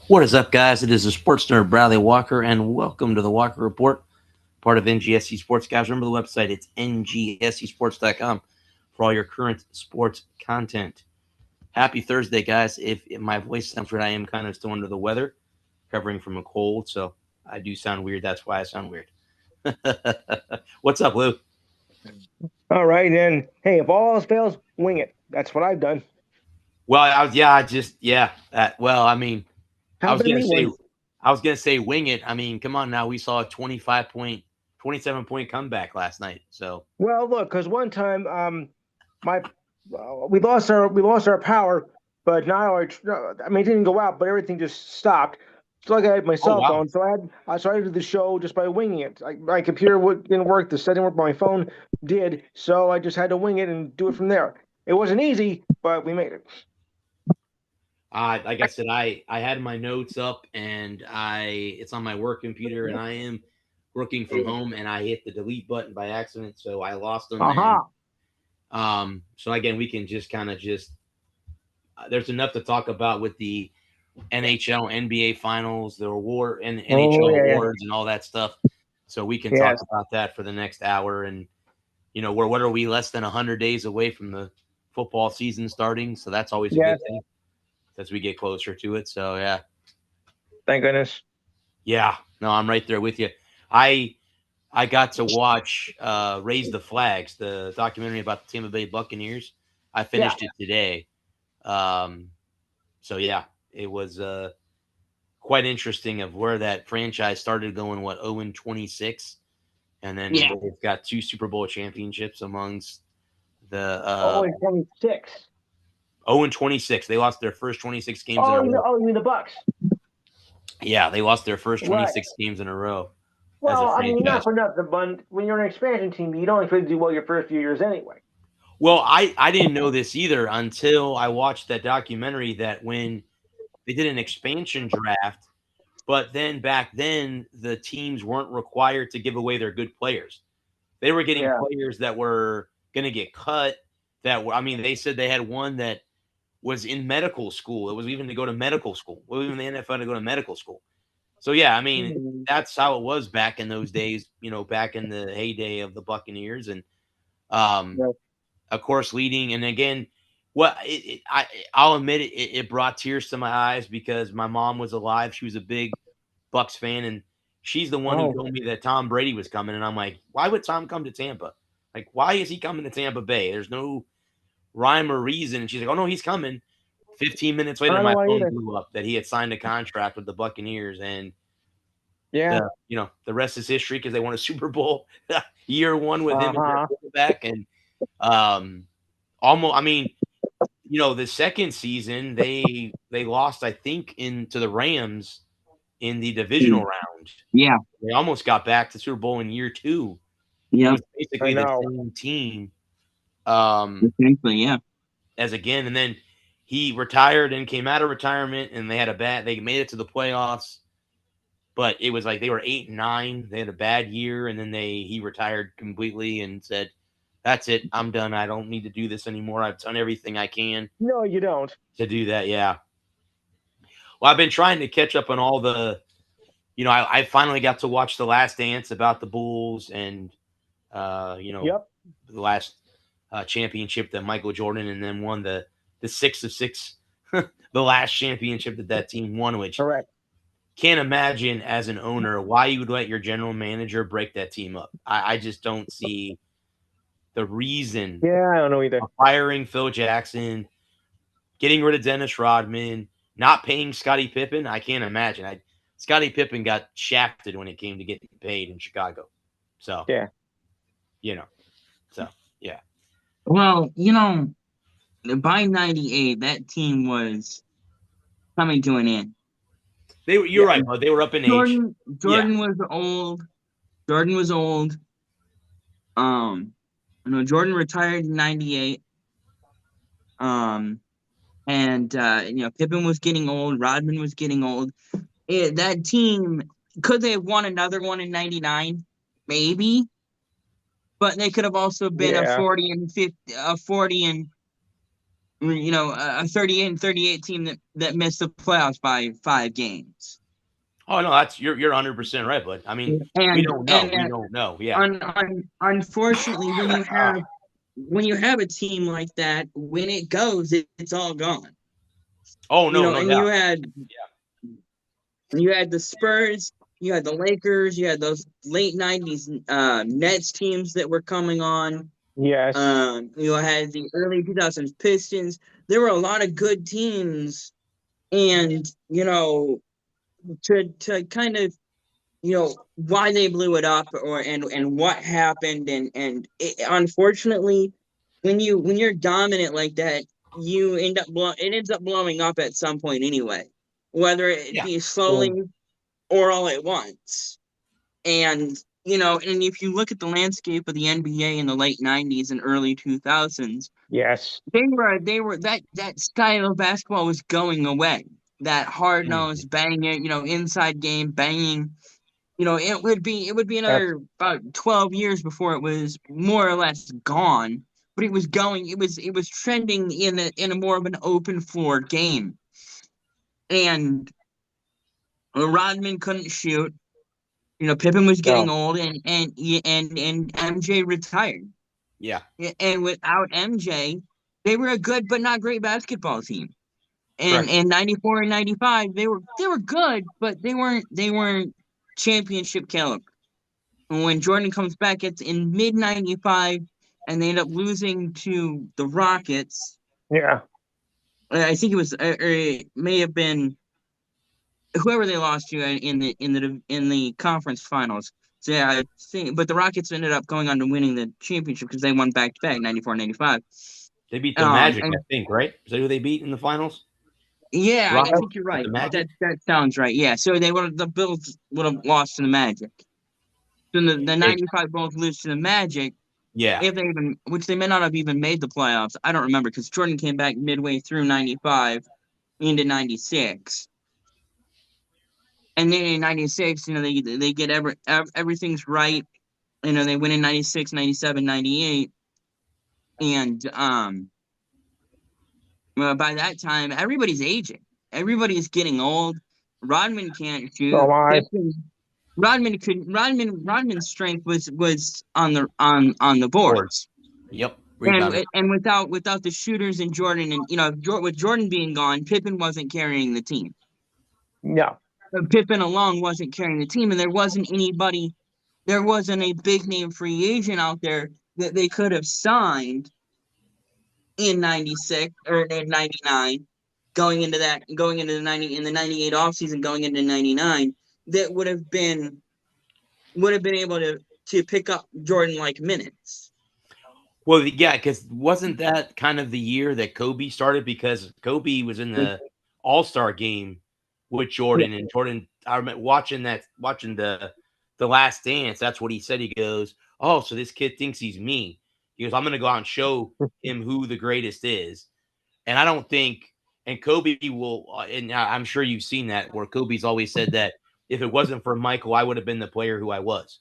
What is up, guys? It is the sports nerd Bradley Walker, and welcome to the Walker Report, part of NGSC Sports. Guys, remember the website, it's ngscsports.com for all your current sports content. Happy Thursday, guys. If my voice sounds weird, I am kind of still under the weather, recovering from a cold, so I do sound weird. That's why I sound weird. What's up, Lou? All right, and hey, if all else fails, wing it. That's what I've done. Well, I mean, I was Happened to gonna me say, once. I was gonna say, wing it. I mean, come on now. We saw a 27 point comeback last night. So, Well, look, because one time, my we lost our power, but not our. I mean, it didn't go out, but everything just stopped. So like I had my oh cell wow, phone, so I did the show just by winging it. My computer didn't work, the setting work, but my phone did, so I just had to wing it and do it from there. It wasn't easy, but we made it. like I said, I had my notes up and it's on my work computer, and I am working from home, and I hit the delete button by accident, so I lost them. And Aha! so again, we can just kind of just there's enough to talk about with the NHL, NBA Finals, the award and Oh NHL yeah, awards and all that stuff. So we can talk yes, about that for the next hour. And we're what are we less than 100 days away from the football season starting? So that's always a good yes. thing as we get closer to it. So yeah, Thank goodness. yeah, no, I'm right there with you. I I got to watch Raise the Flags, the documentary about the Tampa Bay Buccaneers. I Yeah. finished it today. Um, so yeah, it was quite interesting of where that franchise started going. What 0-26, and then Yeah. they've got two Super Bowl championships amongst the Oh, 26. 0-26. They lost their first 26 games in a Oh, row. you mean the Bucks? Yeah, they lost their first Right. 26 games in a row as a Well, I mean, not franchise. for nothing, but when you're an expansion team, you don't expect to do well your first few years anyway. Well, I didn't know this either until I watched that documentary that when they did an expansion draft, but then back then the teams weren't required to give away their good players. They were getting Yeah. players that were going to get cut. That were, I mean, they said they had one that was in medical school. It was even to go to medical school. Well, even the NFL to go to medical school. So yeah, I mean, Mhm. that's how it was back in those days. Back in the heyday of the Buccaneers, and um, Yeah. of course, leading. And again, I'll admit it brought tears to my eyes because my mom was alive. She was a big Bucks fan, and she's the one who Oh, told me that Tom Brady was coming. And I'm like, why would Tom come to Tampa? Like, why is he coming to Tampa Bay? There's no rhyme or reason. And she's like, oh no, he's coming. 15 minutes I later, don't know my why phone either. blew up that he had signed a contract with the Buccaneers, and Yeah. the rest is history because they won a Super Bowl year one with him as their Uh-huh. quarterback, and um, almost. I mean, the second season they lost, I think, into the Rams in the divisional Mm. round. Yeah. They almost got back to Super Bowl in year two. It Yep. was I basically the know. same team um, Essentially, yeah. as again, and then he retired and came out of retirement, and they made it to the playoffs, but it was like they were 8-9. They had a bad year, and then he retired completely and said, "That's it. I'm done. I don't need to do this anymore. I've done everything I can No, you don't. to do that." Yeah. Well, I've been trying to catch up on all the. I finally got to watch The Last Dance about the Bulls and uh, you know, Yep. the last championship that Michael Jordan and then won the 6 of 6, the last championship that team won, which Correct. can't imagine as an owner why you would let your general manager break that team up. I just don't see the reason Yeah, I don't know either. of firing Phil Jackson, getting rid of Dennis Rodman, not paying Scottie Pippen. I can't imagine. Scottie Pippen got shafted when it came to getting paid in Chicago. So, Yeah. you know, so yeah. Well, by 98, that team was coming to an end. You're Yeah. right, bud. They were up in age. Jordan Yeah. Jordan was old. Jordan was old. Um, Jordan retired in 98. Um, and Pippen was getting old, Rodman was getting old. That team, could they have won another one in 99? Maybe, but they could have also been a Yeah. 40 and 50, a 40 and a 38 team that missed the playoffs by 5 games. Oh no, that's you're 100% right, but I mean, we don't know. We don't know. Yeah. Unfortunately, when you have a team like that, when it goes, it's all gone. Oh no, no And doubt. you had the Spurs, you had the Lakers, you had those late '90s Nets teams that were coming on. Yes. You had the early 2000s Pistons. There were a lot of good teams, and to kind of why they blew it up and what happened and unfortunately when you're dominant like that it ends up blowing up at some point anyway, whether it be slowly or all at once. And and if you look at the landscape of the NBA in the late '90s and early 2000s, Yes. they were that style of basketball was going away. That hard nosed banging, inside game banging. It would be another about 12 years before it was more or less gone. But it was trending in a more of an open floor game. And Rodman couldn't shoot. Pippen was getting old, and MJ retired. Yeah. And without MJ, they were a good but not great basketball team. And Correct. in '94 and '95, they were good, but they weren't championship caliber. And when Jordan comes back, it's in mid '95, and they end up losing to the Rockets. Yeah. I think it was, or it may have been whoever they lost to in the conference finals. So yeah, I think, but the Rockets ended up going on to winning the championship because they won back to back '94, '95. They beat the Magic, And I think, right? Is that who they beat in the finals? yeah, I Rockets, think you're right. the Magic. That sounds right. Yeah, so the Bills would have lost to the Magic. So the '95 Bulls lose to the Magic. Yeah. If they even, which they may not have even made the playoffs. I don't remember because Jordan came back midway through '95 into '96, and then in '96, they get everything's right. They win in '96, '97, '98, and by that time everybody's aging, everybody's getting old. Rodman can't Oh shoot. my. Rodman's strength was on the boards. Yep. Rebounding. And without the shooters and Jordan and with Jordan being gone, Pippen wasn't carrying the team. No. Pippen alone wasn't carrying the team, and there wasn't a big name free agent out there that they could have signed in '96 or in '99, going into the '98 offseason, going into '99, that would have been able to pick up Jordan like minutes. Well, yeah, because wasn't that kind of the year that Kobe started? Because Kobe was in the All-Star game with Jordan, and Jordan. I remember watching the Last Dance. That's what he said. He goes, "Oh, so this kid thinks he's me." He goes, "I'm going to go out and show him who the greatest is." And I don't think, and Kobe will, and I'm sure you've seen that where Kobe's always said that if it wasn't for Michael, I would have been the player who I was.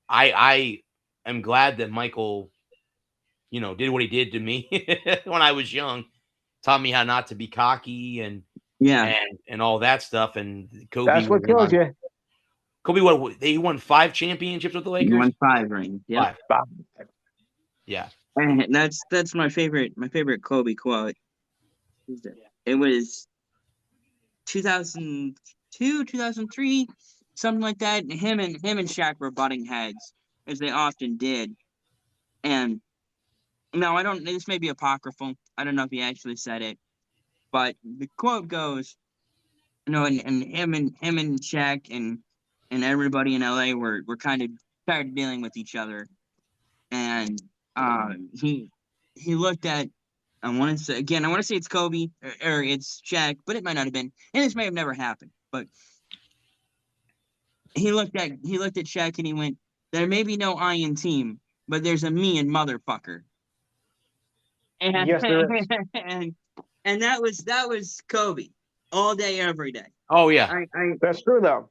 I am glad that Michael did what he did to me when I was young, taught me how not to be cocky and all that stuff. And Kobe, That's what kills you. Kobe, he won 5 championships with the Lakers. He won 5 rings. Yeah. 5. Yeah. And that's my favorite Kobe quote. It was 2002, 2003, something like that. And him and Shaq were butting heads, as they often did. And no, I don't. This may be apocryphal. I don't know if he actually said it, but the quote goes, and him and Shaq and everybody in LA were kind of tired of dealing with each other, and he looked at. I want to say it's Kobe or it's Shaq, but it might not have been, and this may have never happened. But he looked at Shaq and he went, "There may be no I in team, but there's a me in motherfucker." And Yes, there is. and that was Kobe all day, every day. Oh yeah, That's true though.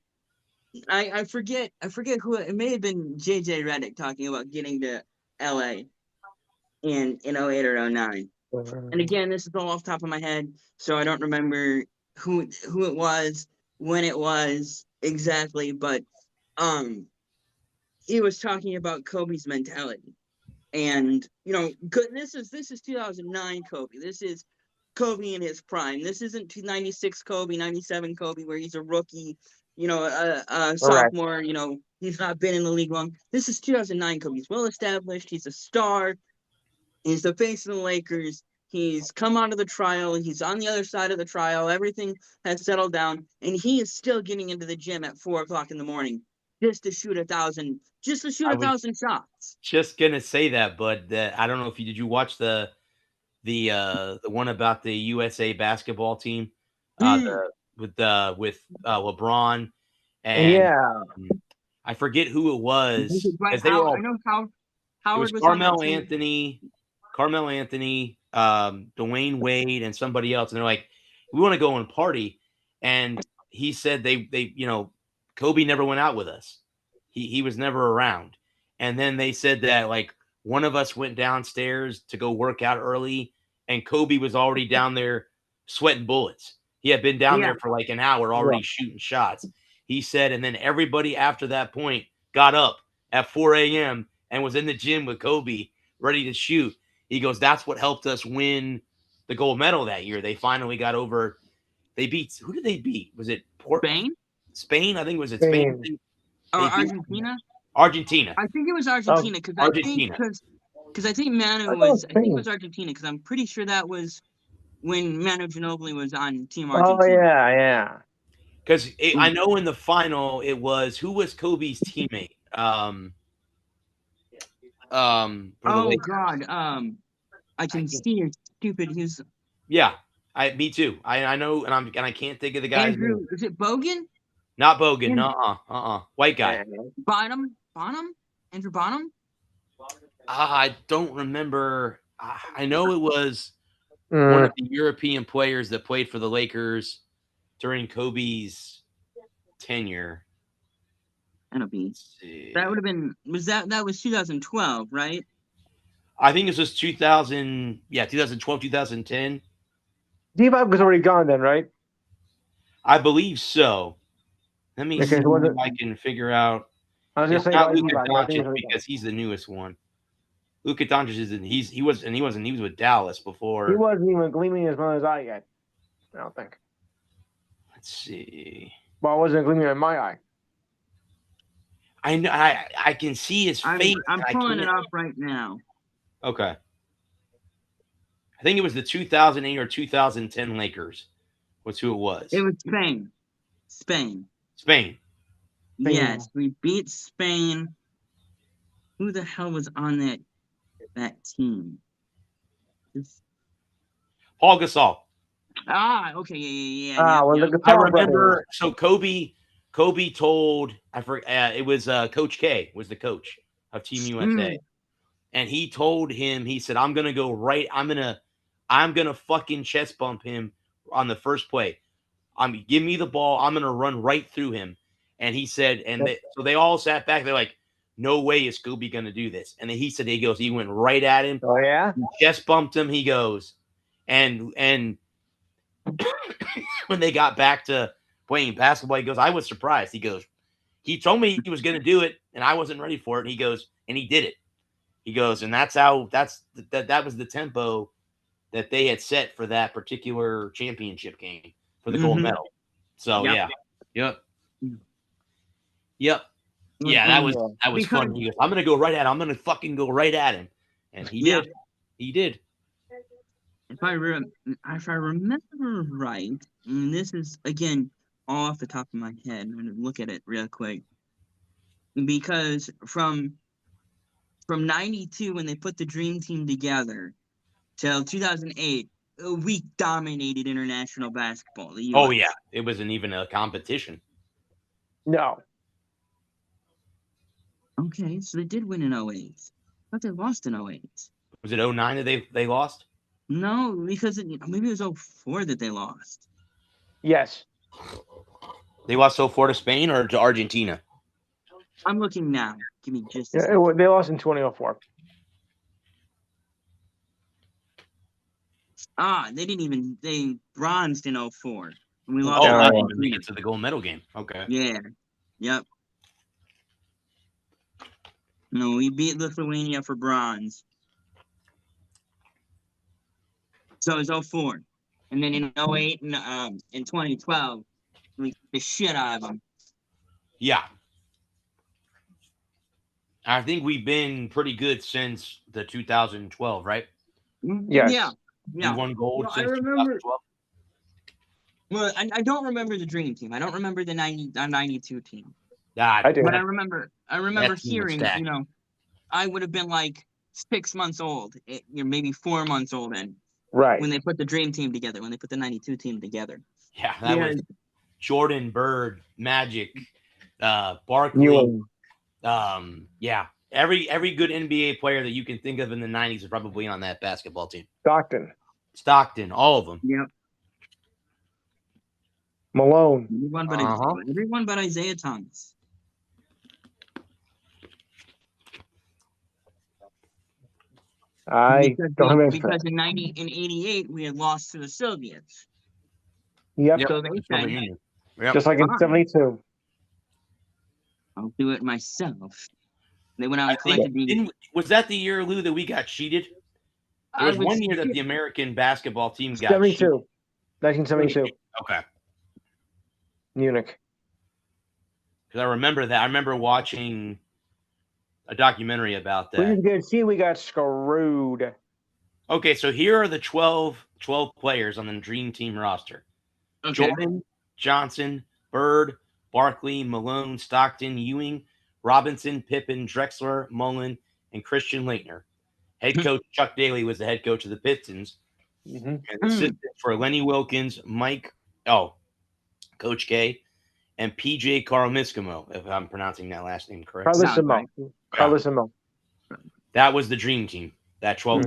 I forget who it may have been. JJ Redick talking about getting to LA in 08 or 09. And again, this is all off the top of my head, so I don't remember who it was, when it was exactly, but he was talking about Kobe's mentality. And this is 2009 Kobe. This is Kobe in his prime. This isn't 96 Kobe, 97 Kobe, where he's a rookie, a sophomore. He's not been in the league long. This is 2009 Kobe. He's well established. He's a star. He's the face of the Lakers. He's come out of the trial. He's on the other side of the trial. Everything has settled down, and he is still getting into the gym at 4:00 in the morning just to shoot 1,000 shots. Just gonna say that, but I don't know if did you watch the one about the USA basketball team with LeBron and I forget who it was because they were all. I know Howard was Carmelo Anthony, Dwayne Wade, and somebody else, and they're like, "We want to go and party," and he said they Kobe never went out with us. He was never around, and then they said that like one of us went downstairs to go work out early, and Kobe was already down there sweating bullets. He had been down there for like an hour already shooting shots. He said, and then everybody after that point got up at 4 a.m. and was in the gym with Kobe ready to shoot. He goes, that's what helped us win the gold medal that year. They finally got over. They beat. Who did they beat? Was it Spain? Spain? I think it was Spain. Or Argentina? Argentina. I think it was Argentina because I think Manu was. I think it was Argentina because I'm pretty sure that was when Manu Ginobili was on Team Argentina. Oh yeah. Because I know in the final it was who was Kobe's teammate. Oh God. I can see you're stupid. He's. Yeah, me too. I know, and I can't think of the guy's name. Is it Bogan? Not Bogan. White guy. Bonham. Andrew Bonham. I don't remember. I know it was one of the European players that played for the Lakers during Kobe's tenure. That would have been. That was 2012, right? I think this was 2000. Yeah, 2012, 2010. D-Bob was already gone then, right? I believe so. Let me see if I can figure out. I was it's say not Luka Doncic because he's the newest one. Luka Doncic isn't. He was with Dallas before. He wasn't even gleaming as well as I yet. I don't think. Let's see. Well, it wasn't gleaming in my eye. I know. I can see his face. I'm pulling it up right now. Okay. I think it was the 2008 or 2010 Lakers. Was who it was. It was Spain. Yes, we beat Spain. Who the hell was on that team? Paul Gasol. Okay, yeah. I remember. So Kobe told it was Coach K was the coach of Team USA, and he told him, he said, I'm gonna go right. I'm gonna fucking chest bump him on the first play. Give me the ball. I'm gonna run right through him. And he said, so they all sat back. They're like, no way is Kobe gonna do this. And then he went right at him. Oh yeah, he chest bumped him. He goes, and when they got back to playing basketball, he goes, I was surprised. He goes, he told me he was gonna do it, and I wasn't ready for it. And he goes, and he did it. He goes, and that was the tempo that they had set for that particular championship game for the gold medal. So yep. Yeah, that was fun. He goes, I'm gonna go right at him. I'm gonna fucking go right at him, and he did. He did. If I remember right, and this is again all off the top of my head, I'm gonna look at it real quick, because from 92 when they put the Dream Team together till 2008, we dominated international basketball. The US. Oh yeah, it wasn't even a competition. No. Okay, so they did win in 08. I thought they lost in 08. Was it 09 that they lost? No, because maybe it was 04 that they lost. Yes. They lost 04 to Spain or to Argentina? I'm looking now. Give me just a second. They lost in 2004. They bronzed in 04. And we Oh, lost. I to didn't even Argentina. get to the gold medal game. Okay. Yeah. Yep. No, we beat Lithuania for bronze. So it was 04. And then in 08 and in 2012, we beat the shit out of them. Yeah. I think we've been pretty good since the 2012, right? Yes. Yeah. We won gold Well, I since remember. 2012. Well, I don't remember the dream team. I don't remember the 92 team. I do. But I remember That team was hearing, stacked. I would have been like 6 months old, maybe 4 months old, and Right. when they put the dream team together, when they put the 92 team together. Yeah, that was Jordan, Bird, Magic, Barkley. Ewing. Yeah, every good NBA player that you can think of in the 90s is probably on that basketball team. Stockton, all of them. Yep. Malone. Everyone but Isaiah Thomas. Because in 88 we had lost to the Soviets. Yep. So they said, Yep. Just like in 72. I'll do it myself. They went out and collected Was that the year, Lou, that we got cheated? There was one year that the American basketball team got 72. cheated. 1972. Okay. Munich. Because I remember that. I remember watching a documentary about that. We didn't get see, we got screwed. Okay, so here are the 12 players on the Dream Team roster. Okay. Jordan, Johnson, Bird, Barkley, Malone, Stockton, Ewing, Robinson, Pippen, Drexler, Mullen, and Christian Laettner. Head coach Chuck Daly was the head coach of the Pistons. Mm-hmm. And assistant for Lenny Wilkins, Coach K, and PJ Carlesimo, if I'm pronouncing that last name correct. Carlesimo. That was the Dream Team, that 12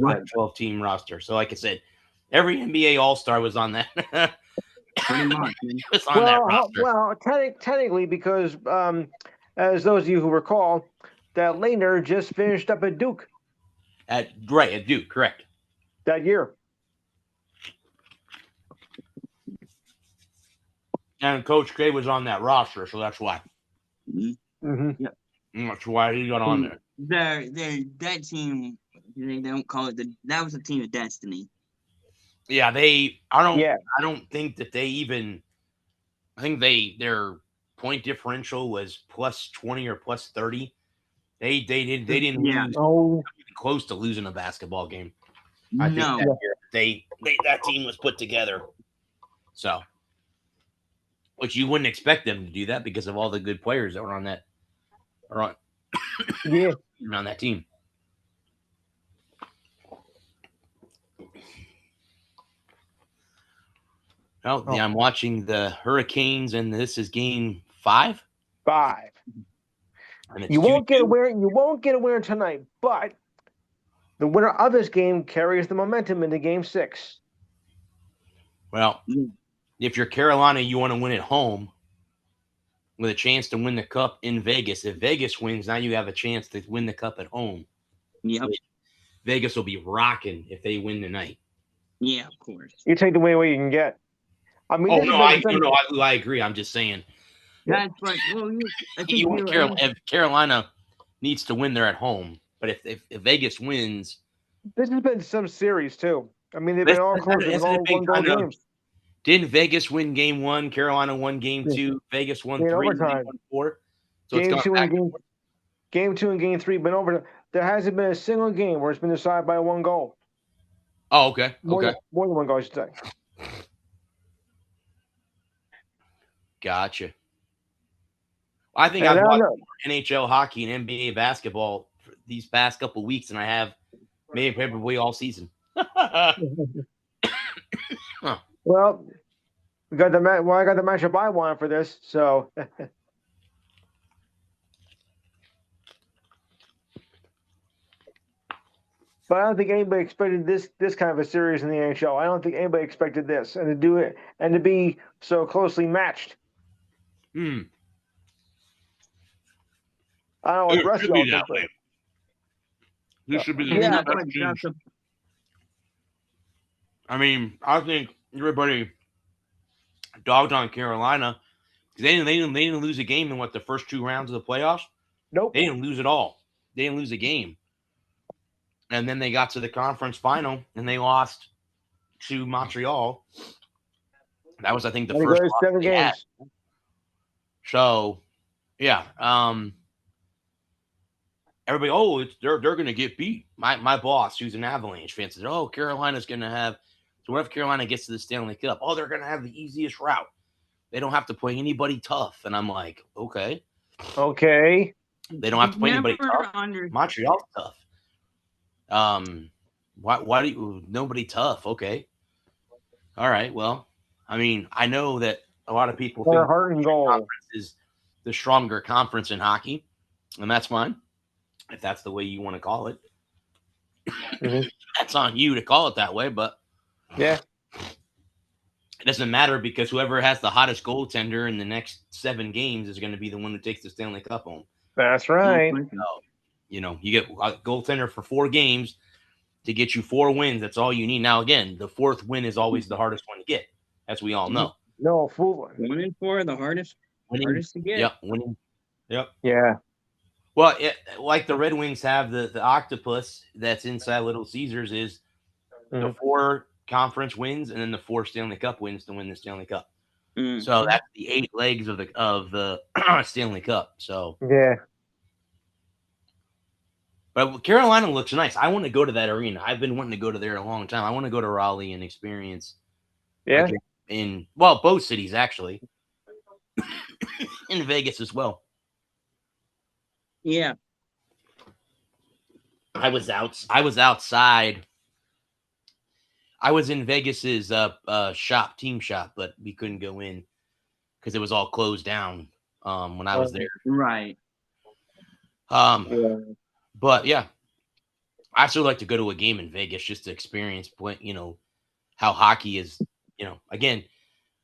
team roster. So like I said, every NBA All-Star was on that. Pretty much. Was on that roster. Well, technically, because as those of you who recall, that Laettner just finished up at Duke. At Duke, correct. That year. And Coach K was on that roster, so that's why. Mm-hmm. Yep. That's why he got on there. That team, they don't call it that was a team of destiny. Yeah, I don't think that they even. I think their point differential was plus 20 or plus 30. They didn't lose close to losing a basketball game. I think that year that team was put together. So, which you wouldn't expect them to do that because of all the good players that were on that around that team. Well, I'm watching the Hurricanes, and this is game 5. 5. And you won't get a winner tonight, but the winner of this game carries the momentum into game 6. Well, if you're Carolina, you want to win at home with a chance to win the cup in Vegas. If Vegas wins, now you have a chance to win the cup at home. Yep. Vegas will be rocking if they win tonight. Yeah, of course. You take the way you can get. I mean, I agree. I'm just saying. That's right. Well, if Carolina needs to win, they're at home. But if Vegas wins, this has been some series too. I mean, they've been all close. They've all one-goal games. Didn't Vegas win game 1? Carolina won game 2. Vegas won 3. Overtime. Won 4. So game 2 and game 3 been over. There hasn't been a single game where it's been decided by 1 goal. Oh, okay. More than 1 goal, I should say. Gotcha. I think I've watched more NHL hockey and NBA basketball for these past couple of weeks than I have maybe probably all season. Well, I got the matchup I wanted for this, so. But I don't think anybody expected this kind of a series in the NHL. I don't think anybody expected this, and to do it and to be so closely matched. I don't know what the rest of y'all think, but this should be the I mean, I think everybody dogged on Carolina because they didn't lose a game in the first 2 rounds of the playoffs. Nope. They didn't lose at all. They didn't lose a game, and then they got to the conference final and they lost to Montreal. That was, I think, the Gotta first go to loss 7 they had. games. So, yeah, everybody, they're going to get beat. My boss, who's an Avalanche fan, said, "Oh, Carolina's going to have." So what if Carolina gets to the Stanley Cup? Oh, they're going to have the easiest route. They don't have to play anybody tough. And I'm like, okay. Okay. They don't have to play anybody tough. Montreal's tough. Why do you nobody tough? Okay. All right. Well, I mean, I know that a lot of people Their think heart and goal. conference is the stronger conference in hockey, and that's fine if that's the way you want to call it. Mhm. That's on you to call it that way, but Yeah. it doesn't matter because whoever has the hottest goaltender in the next 7 games is going to be the one who takes the Stanley Cup home. That's right. So, you get a goaltender for 4 games to get you 4 wins. That's all you need. Now, again, the 4th win is always the hardest one to get, as we all know. No, fool. 1 and 4, the hardest to get. Yep. Winning. Yep. Yeah. Well, like the Red Wings have the octopus that's inside Little Caesars is the 4 conference wins and then the 4 Stanley Cup wins to win the Stanley Cup. So that's the 8 legs of the Stanley Cup. So yeah. But Carolina looks nice. I want to go to that arena. I've been wanting to go to there a long time. I want to go to Raleigh and experience. Yeah. In both cities actually. In Vegas as well. Yeah. I was outside. I was in Vegas's team shop, but we couldn't go in because it was all closed down when I was there. Right. But yeah, I still like to go to a game in Vegas just to experience, how hockey is. Again,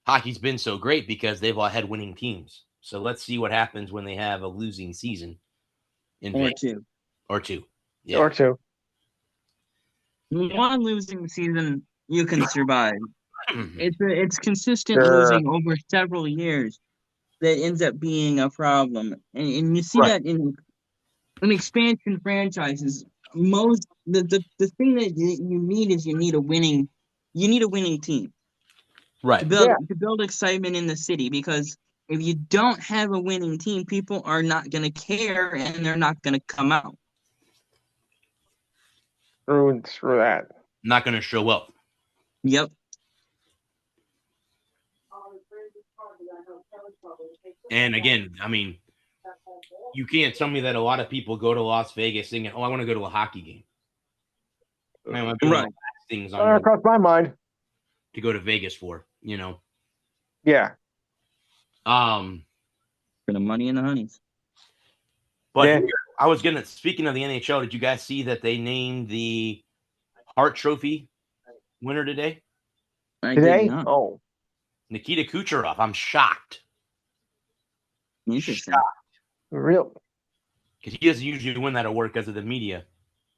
hockey's been so great because they've all had winning teams. So let's see what happens when they have a losing season in Vegas. 2. Or 2. Yeah. Or 2. One losing season you can survive. It's consistent Sure. losing over several years that ends up being a problem, and you see that in expansion franchises. Most the thing that you need is you need a winning team, right, to build excitement in the city, because if you don't have a winning team, people are not going to care and they're not going to come out. Screw that. Not going to show up. Yep. And again, I mean, you can't tell me that a lot of people go to Las Vegas thinking, "Oh, I want to go to a hockey game." Man, one of the last things across my mind to go to Vegas for, Yeah. For the money and the honeys. But I was speaking of the NHL, did you guys see that they named the Hart Trophy winner today? Today? Oh. Nikita Kucherov. I'm shocked. Interesting. Real. Because he doesn't usually win that award because of the media.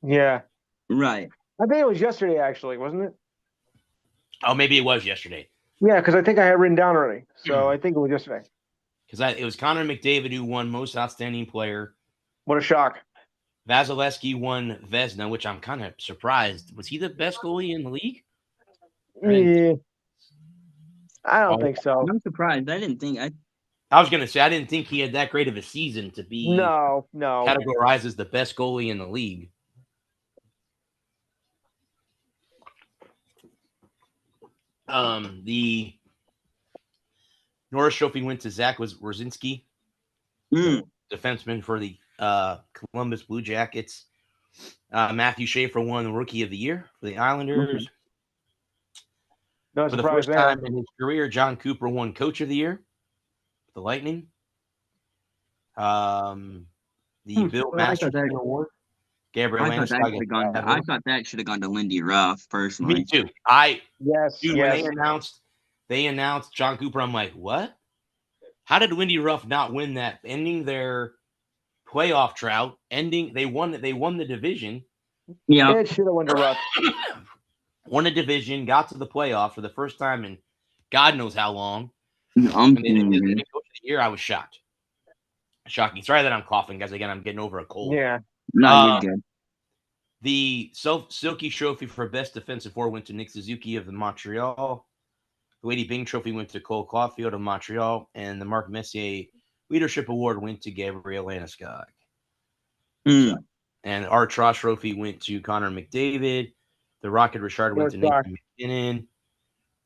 Yeah. Right. I think it was yesterday, actually, wasn't it? Oh, maybe it was yesterday. Yeah, because I think I had written down already. So I think it was yesterday. Because it was Connor McDavid who won Most Outstanding Player. What a shock. Vasilevsky won Vezina, which I'm kind of surprised. Was he the best goalie in the league? Yeah. I don't think so. I'm surprised. I didn't think I was going to say, I didn't think he had that great of a season to be categorized as the best goalie in the league. The Norris Trophy went to Zach Wierzynski, defenseman for the Columbus Blue Jackets. Matthew Schaefer won the Rookie of the Year for the Islanders. No for the first time in his career, John Cooper won Coach of the Year for the Lightning. The Bill Masterton Award. Gabriel I thought that should have gone to Lindy Ruff, personally. Me too. When they announced John Cooper, I'm like, what? How did Lindy Ruff not win that? Ending their playoff drought, they won the division. Yeah, it should have went to Ruff. won a division, got to the playoff for the first time in God knows how long. I'm And then his coach of the year, I was shocked. Shocking. Sorry that I'm coughing, guys. Again, I'm getting over a cold. Yeah. No, you're good. The Silky Trophy for Best Defensive Forward went to Nick Suzuki of the Montreal. The Lady Byng Trophy went to Cole Caulfield of Montreal. And the Mark Messier Leadership Award went to Gabrielle Landeskog. So, and our Trosh Trophy went to Connor McDavid. The Rocket Richard went to Nathan McKinnon.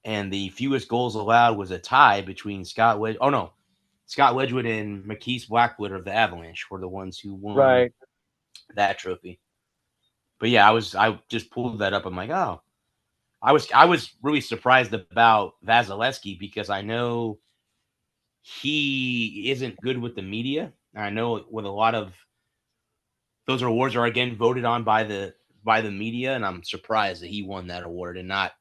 And the fewest goals allowed was a tie between Scott Wedgwood and McKees Blackwood of the Avalanche were the ones who won that trophy. But yeah, I just pulled that up. I'm like, oh, I was really surprised about Vasilevsky because I know he isn't good with the media. I know with a lot of those awards are again voted on by the media, and I'm surprised that he won that award and not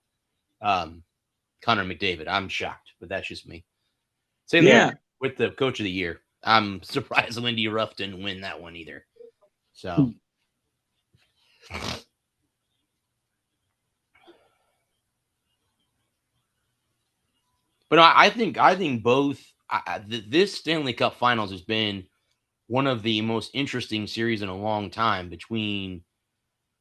Connor McDavid. I'm shocked, but that's just me. Same there with the Coach of the Year. I'm surprised Lindy Ruff didn't win that one either. So. But I think both this Stanley Cup Finals has been one of the most interesting series in a long time because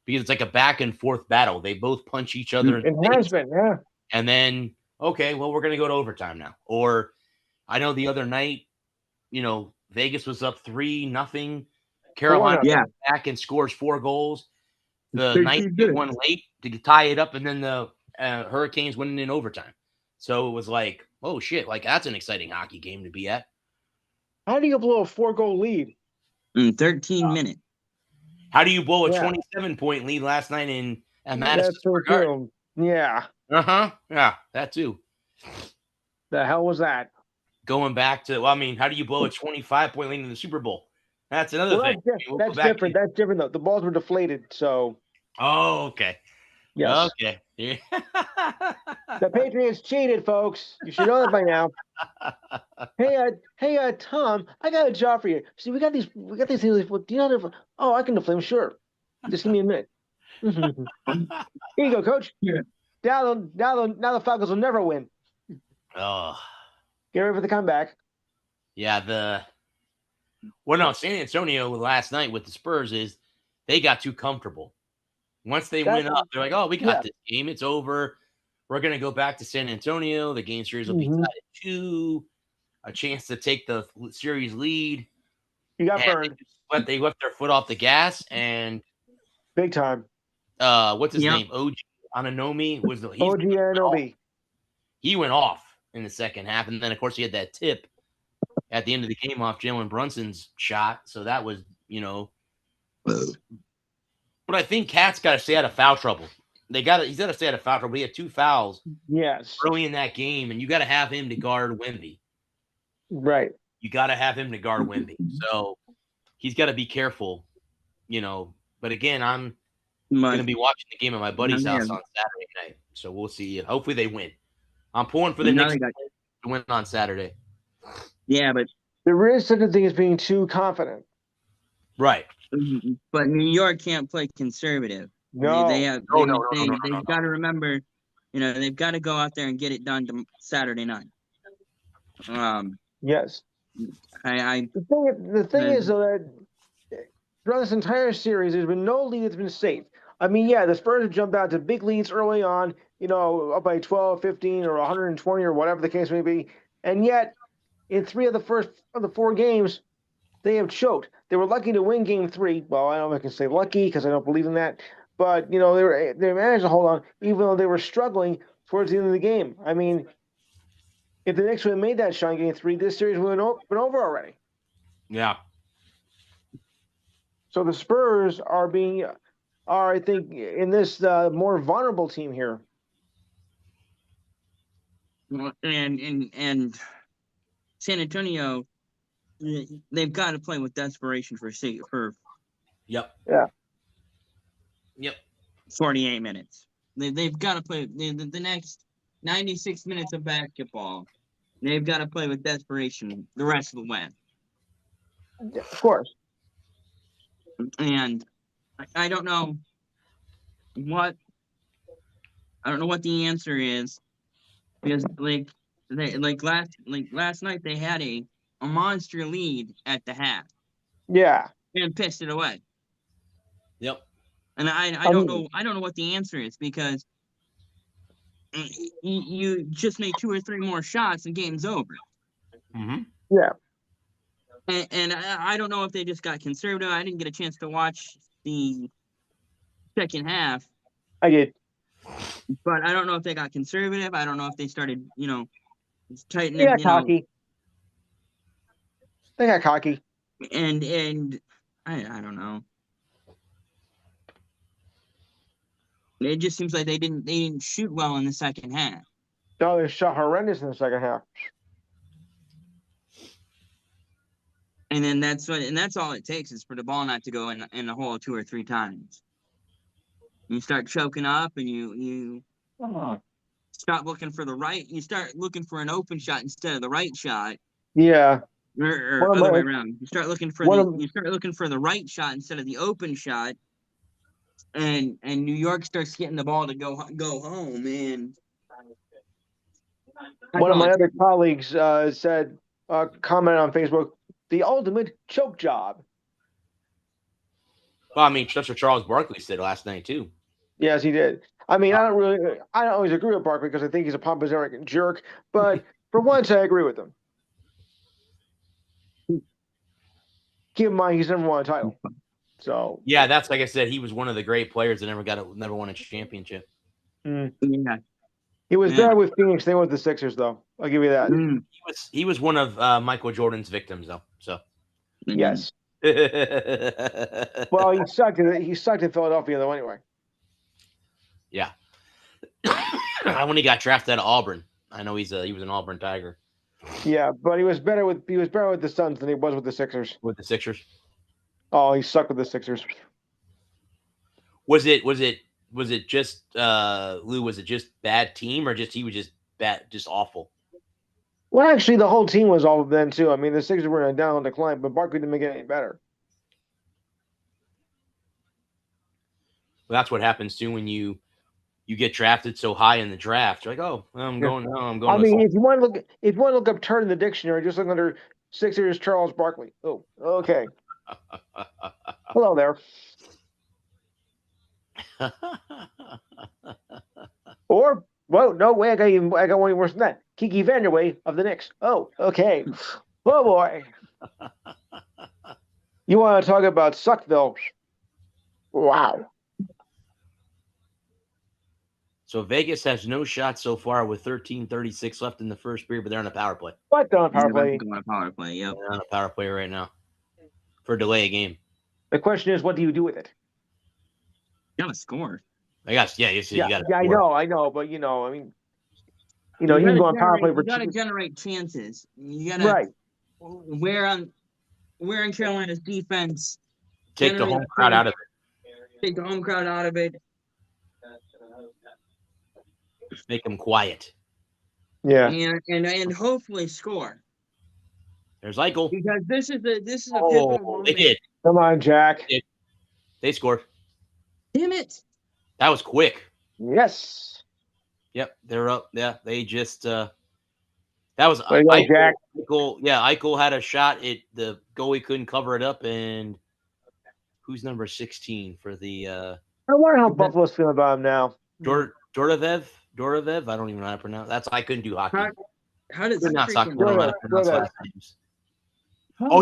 it's like a back and forth battle. They both punch each other in the face. Yeah. And then, okay, well, we're going to go to overtime now. Or I know the other night, Vegas was up 3-0. Carolina comes back and scores 4 goals. The night they won late to tie it up, and then the Hurricanes winning in overtime. So it was like, oh, shit, like that's an exciting hockey game to be at. How do you blow a 4-goal lead? In 13 minutes. How do you blow a 27-point lead last night at Madison Square Garden? Yeah. Uh-huh. Yeah, that too. The hell was that? Going back to, how do you blow a 25-point lead in the Super Bowl? That's another thing. That's different. That's different, though. The balls were deflated, so. Oh, okay. Yes. Okay. Yeah. The Patriots cheated, folks. You should know that by now. Hey, Tom, I got a job for you. See, we got these things. Do you know how to? Oh, I can deflate them. Sure. Just give me a minute. Here you go, Coach. Yeah. Now the Falcons will never win. Oh. Get ready for the comeback. Yeah. San Antonio last night with the Spurs is they got too comfortable. Once they went up, they're like, oh, we got this game. It's over. We're going to go back to San Antonio. The game series will be tied at 2. A chance to take the series lead. You got burned. They left their foot off the gas and big time. What's his name? OG Anunoby was OG Anunoby. He went off in the second half, and then of course he had that tip at the end of the game off Jalen Brunson's shot. So that was, But I think Cat's got to stay out of foul trouble. He's got to stay out of foul trouble. He had 2 fouls early in that game, and you got to have him to guard Wemby. Right. You got to have him to guard Wemby. So he's got to be careful, But again, I'm going to be watching the game at my buddy's house on Saturday night. So we'll see. Hopefully they win. I'm pulling for the Knicks to win on Saturday. Yeah, but there is such a thing as being too confident. Right. But New York can't play conservative. No. They've got to remember, they've got to go out there and get it done Saturday night. Yes. The thing is, though, that throughout this entire series, there's been no lead that's been safe. I mean, the Spurs have jumped out to big leads early on, up by 12, 15, or 120, or whatever the case may be. And yet, in 3 of the 4 games, they have choked. They were lucky to win Game 3. Well, I don't know if I can say lucky because I don't believe in that. But, they managed to hold on, even though they were struggling towards the end of the game. I mean, if the Knicks would have made that shot in Game 3, this series would have been over already. Yeah. So the Spurs are, I think, in this more vulnerable team here. And San Antonio, they've got to play with desperation for. Yep. Yeah. Yep. 48 minutes. They've got to play the next 96 minutes of basketball. They've got to play with desperation the rest of the way. Of course. And I don't know what I don't know what the answer is because last night they had a monster lead at the half Yeah. and pissed it away. Yep. And I don't know what the answer is because you just make 2 or 3 more shots and game's over. Mm-hmm. Yeah. And I don't know if they just got conservative. I didn't get a chance to watch the second half, I did. but I don't know if they got conservative. I don't know if they started, tightening, They got cocky. They got cocky. and I don't know. It just seems like they didn't shoot well in the second half. No, they shot horrendous in the second half. And then that's all it takes is for the ball not to go in the hole 2 or 3 times. You start choking up and you stop looking for the right. You start looking for an open shot instead of the right shot. Yeah. Or other way around. You start looking for the right shot instead of the open shot. And New York starts getting the ball to go home, and one of my other colleagues said, commented on Facebook, the ultimate choke job. Well, I mean, that's what Charles Barkley said last night too. Yes, he did. I mean, I don't always agree with Barkley because I think he's a pompous, arrogant jerk. But for once, I agree with him. Keep in mind, he's never won a title. So yeah, that's like I said, he was one of the great players that never won a championship. Yeah. He was bad with Phoenix. They went with the Sixers, though. I'll give you that. He was one of Michael Jordan's victims, though. So yes. Well, he sucked in Philadelphia, though. Anyway. Yeah. When he got drafted out of Auburn, I know he was an Auburn Tiger. Yeah, but he was better with the Suns than he was with the Sixers. With the Sixers. Oh, he sucked with the Sixers. Was it just Lou? Was it just bad team, or he was just bad, just awful? Well, actually, the whole team was awful then too. I mean, the Sixers were in a down decline, but Barkley didn't make it any better. Well, that's what happens too when you get drafted so high in the draft. You're like, oh, I'm going. I mean, if you want to look up turd in the dictionary, just look under Sixers Charles Barkley. Oh, okay. Hello there. Or, well, no way. I got one worse than that. Kiki Vanderway of the Knicks. Oh, okay. Oh boy. You want to talk about Suckville? Wow. So Vegas has no shot so far with 13:36 left in the first period, but they're on a power play. What? They're on a power play. On a power play. Yep. They're on a power play right now for delay a game. The question is, what do you do with it? You gotta score. I guess, yeah. You got. Yeah, I know, but I mean, you can go on power play for. You gotta generate chances. You gotta where on Carolina's defense. Take the home crowd out of it. Take the home crowd out of it. Make them quiet. Yeah. And hopefully score. There's Eichel. Because this is a pivotal moment. They did. Come on, Jack. They scored. Damn it. That was quick. Yes. Yep, they're up. Yeah, they just that was Eichel, Jack. Eichel had a shot. The goalie couldn't cover it up, and who's number 16 for the I wonder how Buffalo's feeling about him now. Dorovev? I don't even know how to pronounce. I couldn't do hockey. How does not soccer? I don't know how to pronounce last names.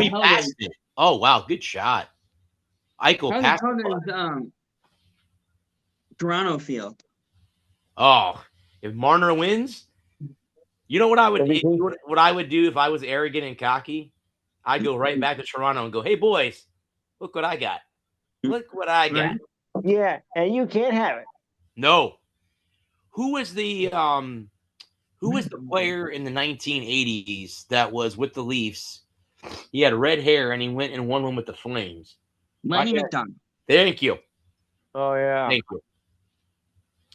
He passed it. Oh wow, good shot. Eichel passed. How does Toronto feel? Oh, if Marner wins, you know what I would what I would do if I was arrogant and cocky? I'd go right back to Toronto and go, "Hey boys, look what I got. Look what I got." Yeah, and you can't have it. No. Who was the player in the 1980s that was with the Leafs? He had red hair and he went and won one with the Flames. Lenny McDonald. Thank you. Oh yeah. Thank you.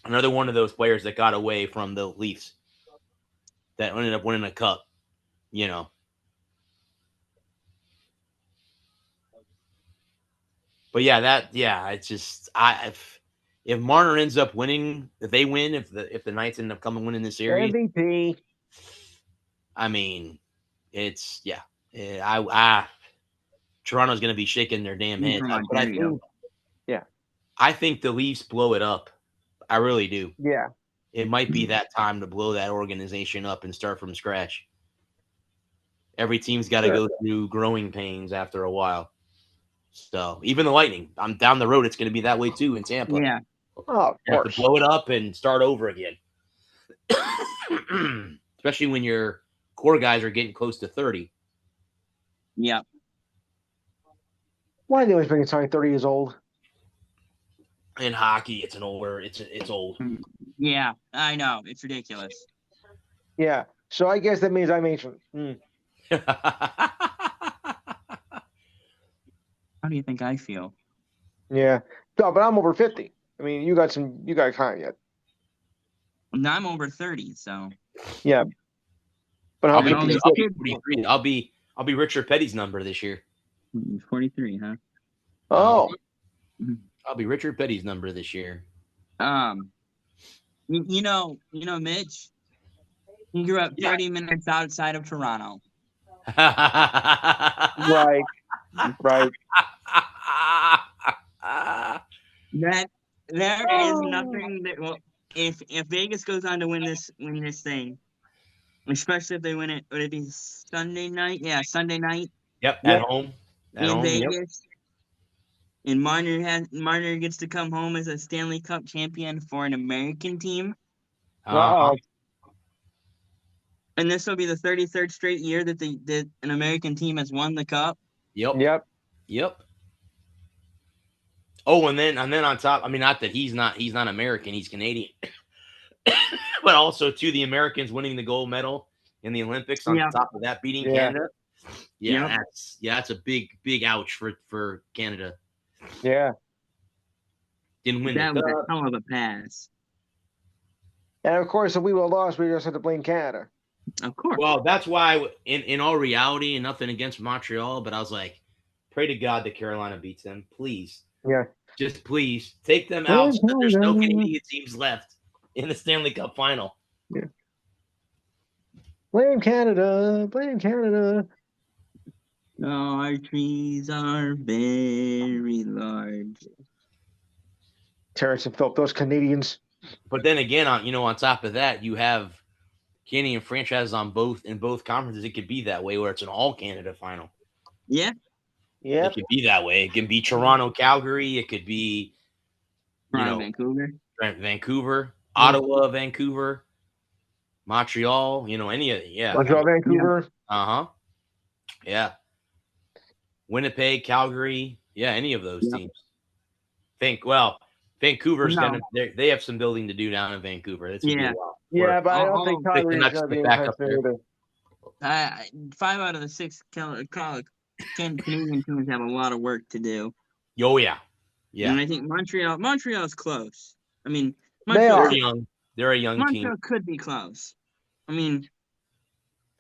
Another one of those players that got away from the Leafs that ended up winning a cup, But yeah, it's just if Marner ends up winning, if they win, if the Knights end up coming winning this series, MVP. I mean, it's Toronto's going to be shaking their damn heads. From But Ontario. I think the Leafs blow it up. I really do. Yeah. It might be that time to blow that organization up and start from scratch. Every team's got to go through growing pains after a while. So even the Lightning, I'm down the road. It's going to be that way too in Tampa. Yeah. Oh, of You have to course. blow it up and start over again. Especially when your core guys are getting close to 30. Yeah. Why are they always making somebody 30 years old? In hockey, it's old. Yeah, I know. It's ridiculous. Yeah. So I guess that means I'm ancient. How do you think I feel? Yeah. No, but I'm over 50. I mean, you got kind yet. Now I'm over 30, so. Yeah. But I'll how be many these people? 43. I'll be Richard Petty's number this year. 43, huh? Oh. I'll be Richard Petty's number this year. You know, Mitch, he grew up 30 minutes outside of Toronto. Right. Right. That there is nothing that will if Vegas goes on to win this thing, especially if they win it, would it be Sunday night? Yeah, Sunday night Yep, at home. in Vegas. Yep. And Marner gets to come home as a Stanley Cup champion for an American team. Uh-oh. And this will be the 33rd straight year that an American team has won the cup. Yep. Oh, and then on top, I mean, not that he's not American, he's Canadian, but also to the Americans winning the gold medal in the Olympics on top of that, beating Canada. Yeah, that's a big ouch for Canada. Yeah. Didn't win that the was cup. a hell of a pass. And of course, if we would have lost, we just had to blame Canada. Of course. Well, that's why, in all reality, and nothing against Montreal, but I was like, pray to God that Carolina beats them, please. Yeah. Just please take them out so that there's no Canadian teams left in the Stanley Cup final. Yeah. Blame Canada. Blame Canada. Our trees are very large. Terrence and Philip, those Canadians. But then again, on top of that, you have Canadian franchises in both conferences. It could be that way where it's an all Canada final. Yeah. Yeah. It could be that way. It can be Toronto, Calgary. It could be Vancouver, Ottawa, Vancouver, Montreal. Any of Montreal, Vancouver. Yeah. Winnipeg, Calgary. Yeah, any of those teams. Vancouver's they have some building to do down in Vancouver. That's but I don't think Calgary's going to be back up there. 5 out of the 6 Canadian teams have a lot of work to do. Oh yeah. And I think Montreal's close. I mean, they're young. They're a young team. Montreal could be close. I mean,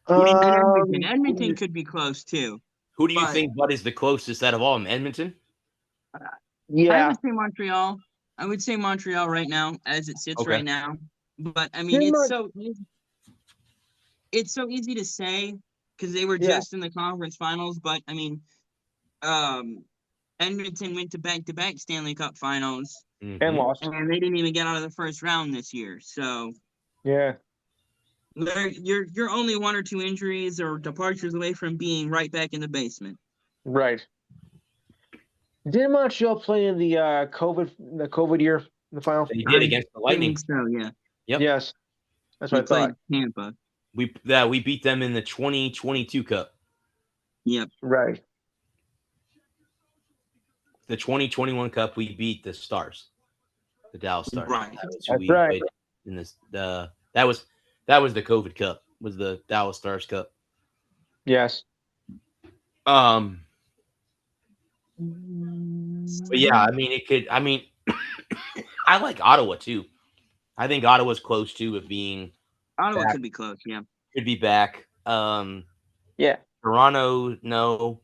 Edmonton could be close too. Who do you think, Bud, is the closest out of all of them? Edmonton? I would say Montreal. I would say Montreal right now, as it sits right now. But I mean, it's so easy to say because they were just in the conference finals. But I mean, Edmonton went to back-to-back Stanley Cup finals and lost, and they didn't even get out of the first round this year. So you're only 1 or 2 injuries or departures away from being right back in the basement. Right. Didn't Montreal play in the COVID year in the final? They did against the Lightning. So yeah. Yep. Yes. That's what I thought. Tampa. We beat them in the 2022 Cup. Yep. Right. The 2021 Cup, we beat the Stars, the Dallas Stars. Right. That's right. In this, that was the COVID Cup. Was the Dallas Stars Cup? Yes. But yeah, I mean, it could. I mean, I like Ottawa too. I think Ottawa's close too of being. Ottawa back. Could be close. Yeah. Could be back. Yeah. Toronto, no.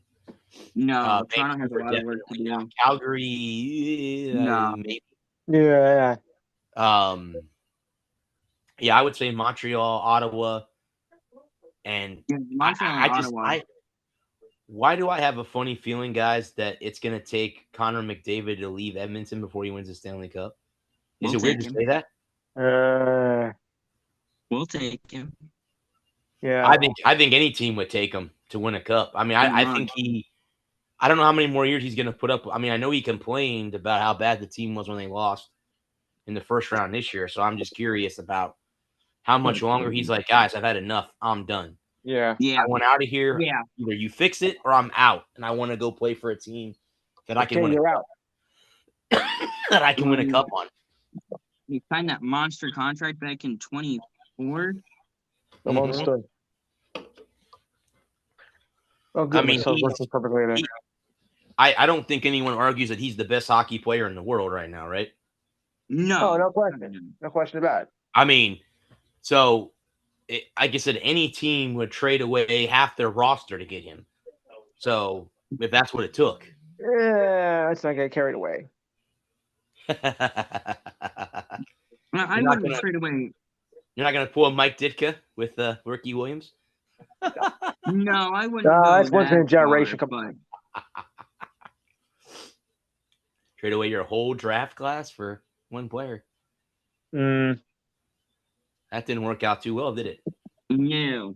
No, Toronto has a lot of work to do. Calgary, no. Maybe. Yeah. Yeah, I would say Montreal, Ottawa, and Yeah, Montreal and Ottawa. Why do I have a funny feeling, guys, that it's going to take Connor McDavid to leave Edmonton before he wins the Stanley Cup? Is We'll it weird take to him. say that? We'll take him. Yeah. I think any team would take him to win a cup. I mean, I think I don't know how many more years he's going to put up. I mean, I know he complained about how bad the team was when they lost in the first round this year. So I'm just curious about how much longer he's like, guys, I've had enough. I'm done. Yeah. Yeah. I want out of here. Yeah. Either you fix it or I'm out, and I want to go play for a team that I can Okay, win you're out. that I can win a cup on. He signed that monster contract back in 24. I'm understood. Oh, good. I mean, So working perfectly then. I don't think anyone argues that he's the best hockey player in the world right now, right? No. Oh, no question. No question about it. I mean, so like I said, any team would trade away half their roster to get him. So if that's what it took. Yeah, let's not get carried away. I wouldn't trade away. You're not going to pull a Mike Ditka with Ricky Williams? No, I wouldn't go That's once in a generation. but trade away your whole draft class for one player. That That didn't work out too well, did it? No.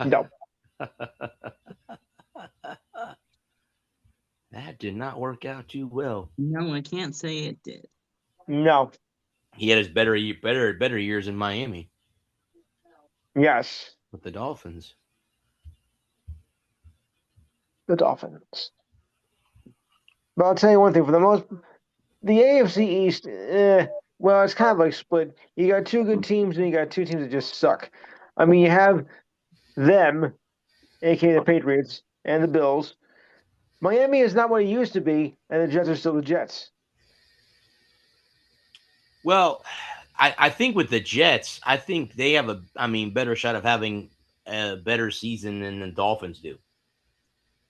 No. That did not work out too well. No, I can't say it did. No. He had his better years in Miami. Yes. With the Dolphins. The Dolphins. But I'll tell you one thing. The AFC East, well, it's kind of like split. You got two good teams, and you got two teams that just suck. I mean, you have them, a.k.a. the Patriots, and the Bills. Miami is not what it used to be, and the Jets are still the Jets. Well, I think with the Jets, I think they have better shot of having a better season than the Dolphins do.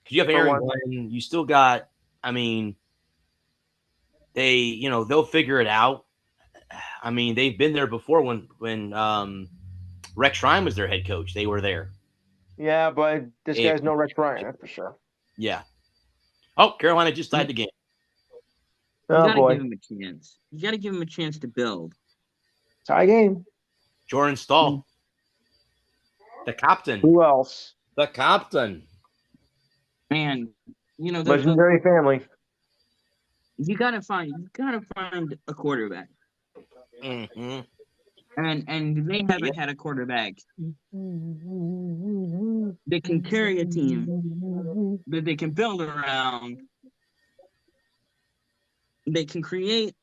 Because you have Aaron Glenn, you still got, they'll figure it out. I mean, they've been there before when Rex Ryan was their head coach. They were there. Yeah, but this guy's no Rex Ryan, that's for sure. Yeah. Oh, Carolina just tied the game. You gotta give him a chance. You gotta give him a chance to build. Tie game. Jordan Stahl. The captain. Who else? The captain. Man, legendary family. You gotta find a quarterback. Mm-hmm. And they haven't had a quarterback that can carry a team, that they can build around, they can create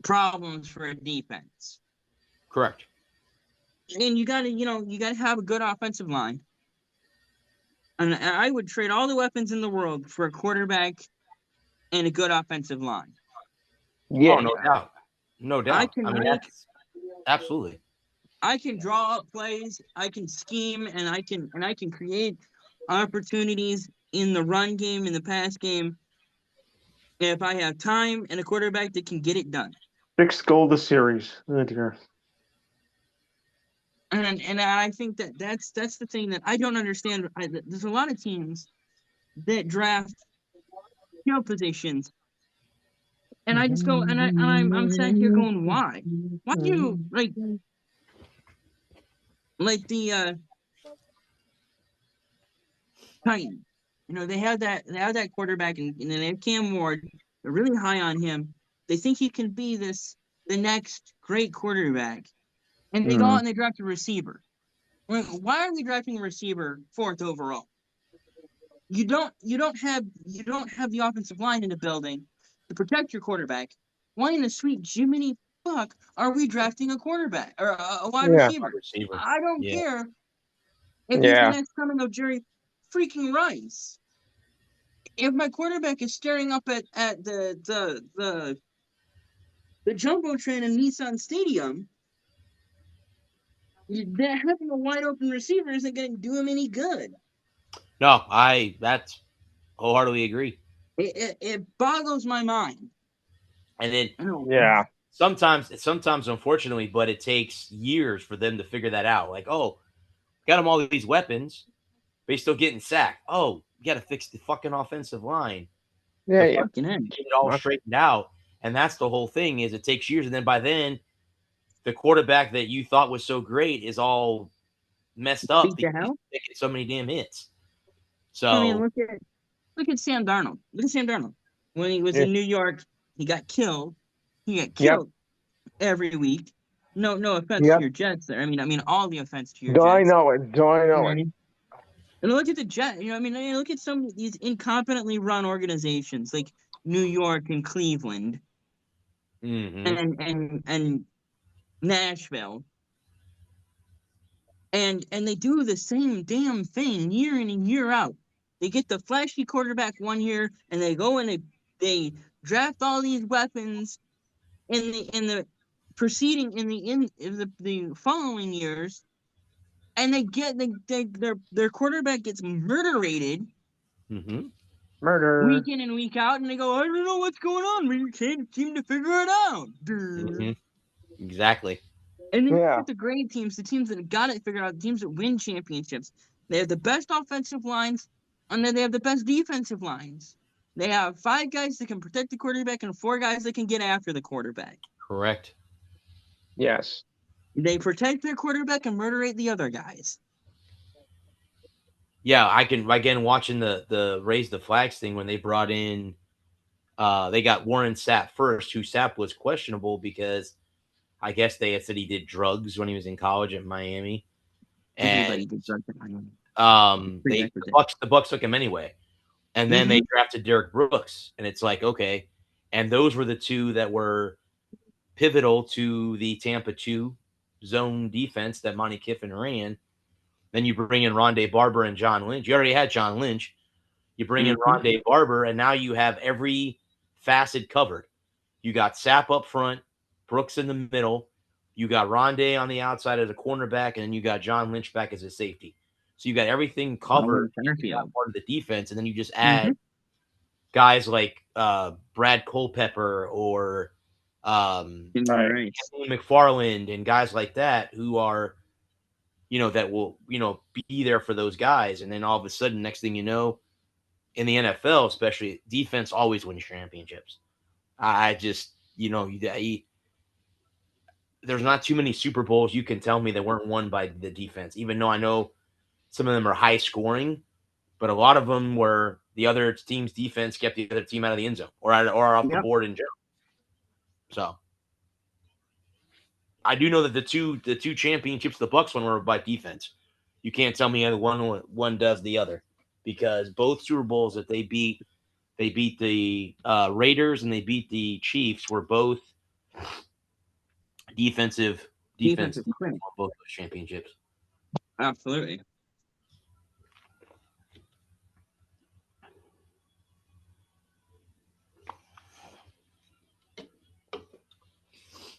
problems for a defense. Correct. And you gotta have a good offensive line. And I would trade all the weapons in the world for a quarterback and a good offensive line. Yeah, oh, no doubt. No doubt. Absolutely. I can draw up plays, I can scheme, and I can create opportunities in the run game, in the pass game, if I have time and a quarterback that can get it done. 6th goal of the series. Oh, dear. And I think that's the thing that I don't understand. There's a lot of teams that draft skill positions, and I just go and I'm sat here going, why? Why do you like the Titans? They have that quarterback, and they have Cam Ward. They're really high on him. They think he can be the next great quarterback, and they go out and they draft a receiver. Why are we drafting a receiver 4th overall? You don't have the offensive line in the building to protect your quarterback. Why in the sweet Jiminy fuck are we drafting a quarterback or a wide receiver? I don't care if he's the next coming of Jerry freaking Rice. If my quarterback is staring up at the Jumbotron in Nissan Stadium, having a wide open receiver isn't going to do him any good. No, that's wholeheartedly agree. It boggles my mind And then Yeah. sometimes, unfortunately, but it takes years for them to figure that out. Like, oh, got them all these weapons, but he's still getting sacked. Oh, you got to fix the fucking offensive line Yeah, to yeah. get it all straightened out. And that's the whole thing is it takes years. And then by then, the quarterback that you thought was so great is all messed up Beat the because he's hell. taking so many damn hits. I mean, So, look at Sam Darnold. Look at Sam Darnold. When he was in New York, he got killed. He got killed every week. No offense to Yep. your Jets there. I mean, all the offense to your Do I Jets. know it? Do I You know know what I it? mean? And look at the Jets. You know, what I mean, look at some of these incompetently run organizations like New York and Cleveland and Nashville. And they do the same damn thing year in and year out. They get the flashy quarterback one year, and they go and they draft all these weapons in the preceding in the following years, and their quarterback gets murderated Murder. week in and week out, and they go, I don't know what's going on. We can't seem to figure it out. Exactly. And then Yeah. the great teams, the teams that got it figured out, the teams that win championships, they have the best offensive lines, and then they have the best defensive lines. They have 5 guys that can protect the quarterback and 4 guys that can get after the quarterback. Correct. Yes. They protect their quarterback and murderate the other guys. Yeah, I can again watching the raise the flags thing when they brought in they got Warren Sapp first, who Sapp was questionable because I guess they had said he did drugs when he was in college at Miami. And Everybody did drugs at Miami. the Bucks took him anyway. And then they drafted Derek Brooks. And it's like, okay. And those were the two that were pivotal to the Tampa 2 zone defense that Monty Kiffin ran. Then you bring in Rondé Barber and John Lynch. You already had John Lynch. You bring in Rondé Barber, and now you have every facet covered. You got Sapp up front, Brooks in the middle. You got Rondé on the outside as a cornerback, and then you got John Lynch back as a safety. So you got everything covered part of the defense, and then you just add guys like Brad Culpepper or McFarland and guys like that who are, that will, be there for those guys. And then all of a sudden, next thing you know, in the NFL, especially, defense always wins championships. I just, there's not too many Super Bowls you can tell me that weren't won by the defense, even though I know some of them are high scoring, but a lot of them were the other team's defense kept the other team out of the end zone or off the board in general. So I do know that the two championships the Bucks won were by defense. You can't tell me one does the other, because both Super Bowls that they beat the Raiders and they beat the Chiefs were both defensive on both those championships. Absolutely.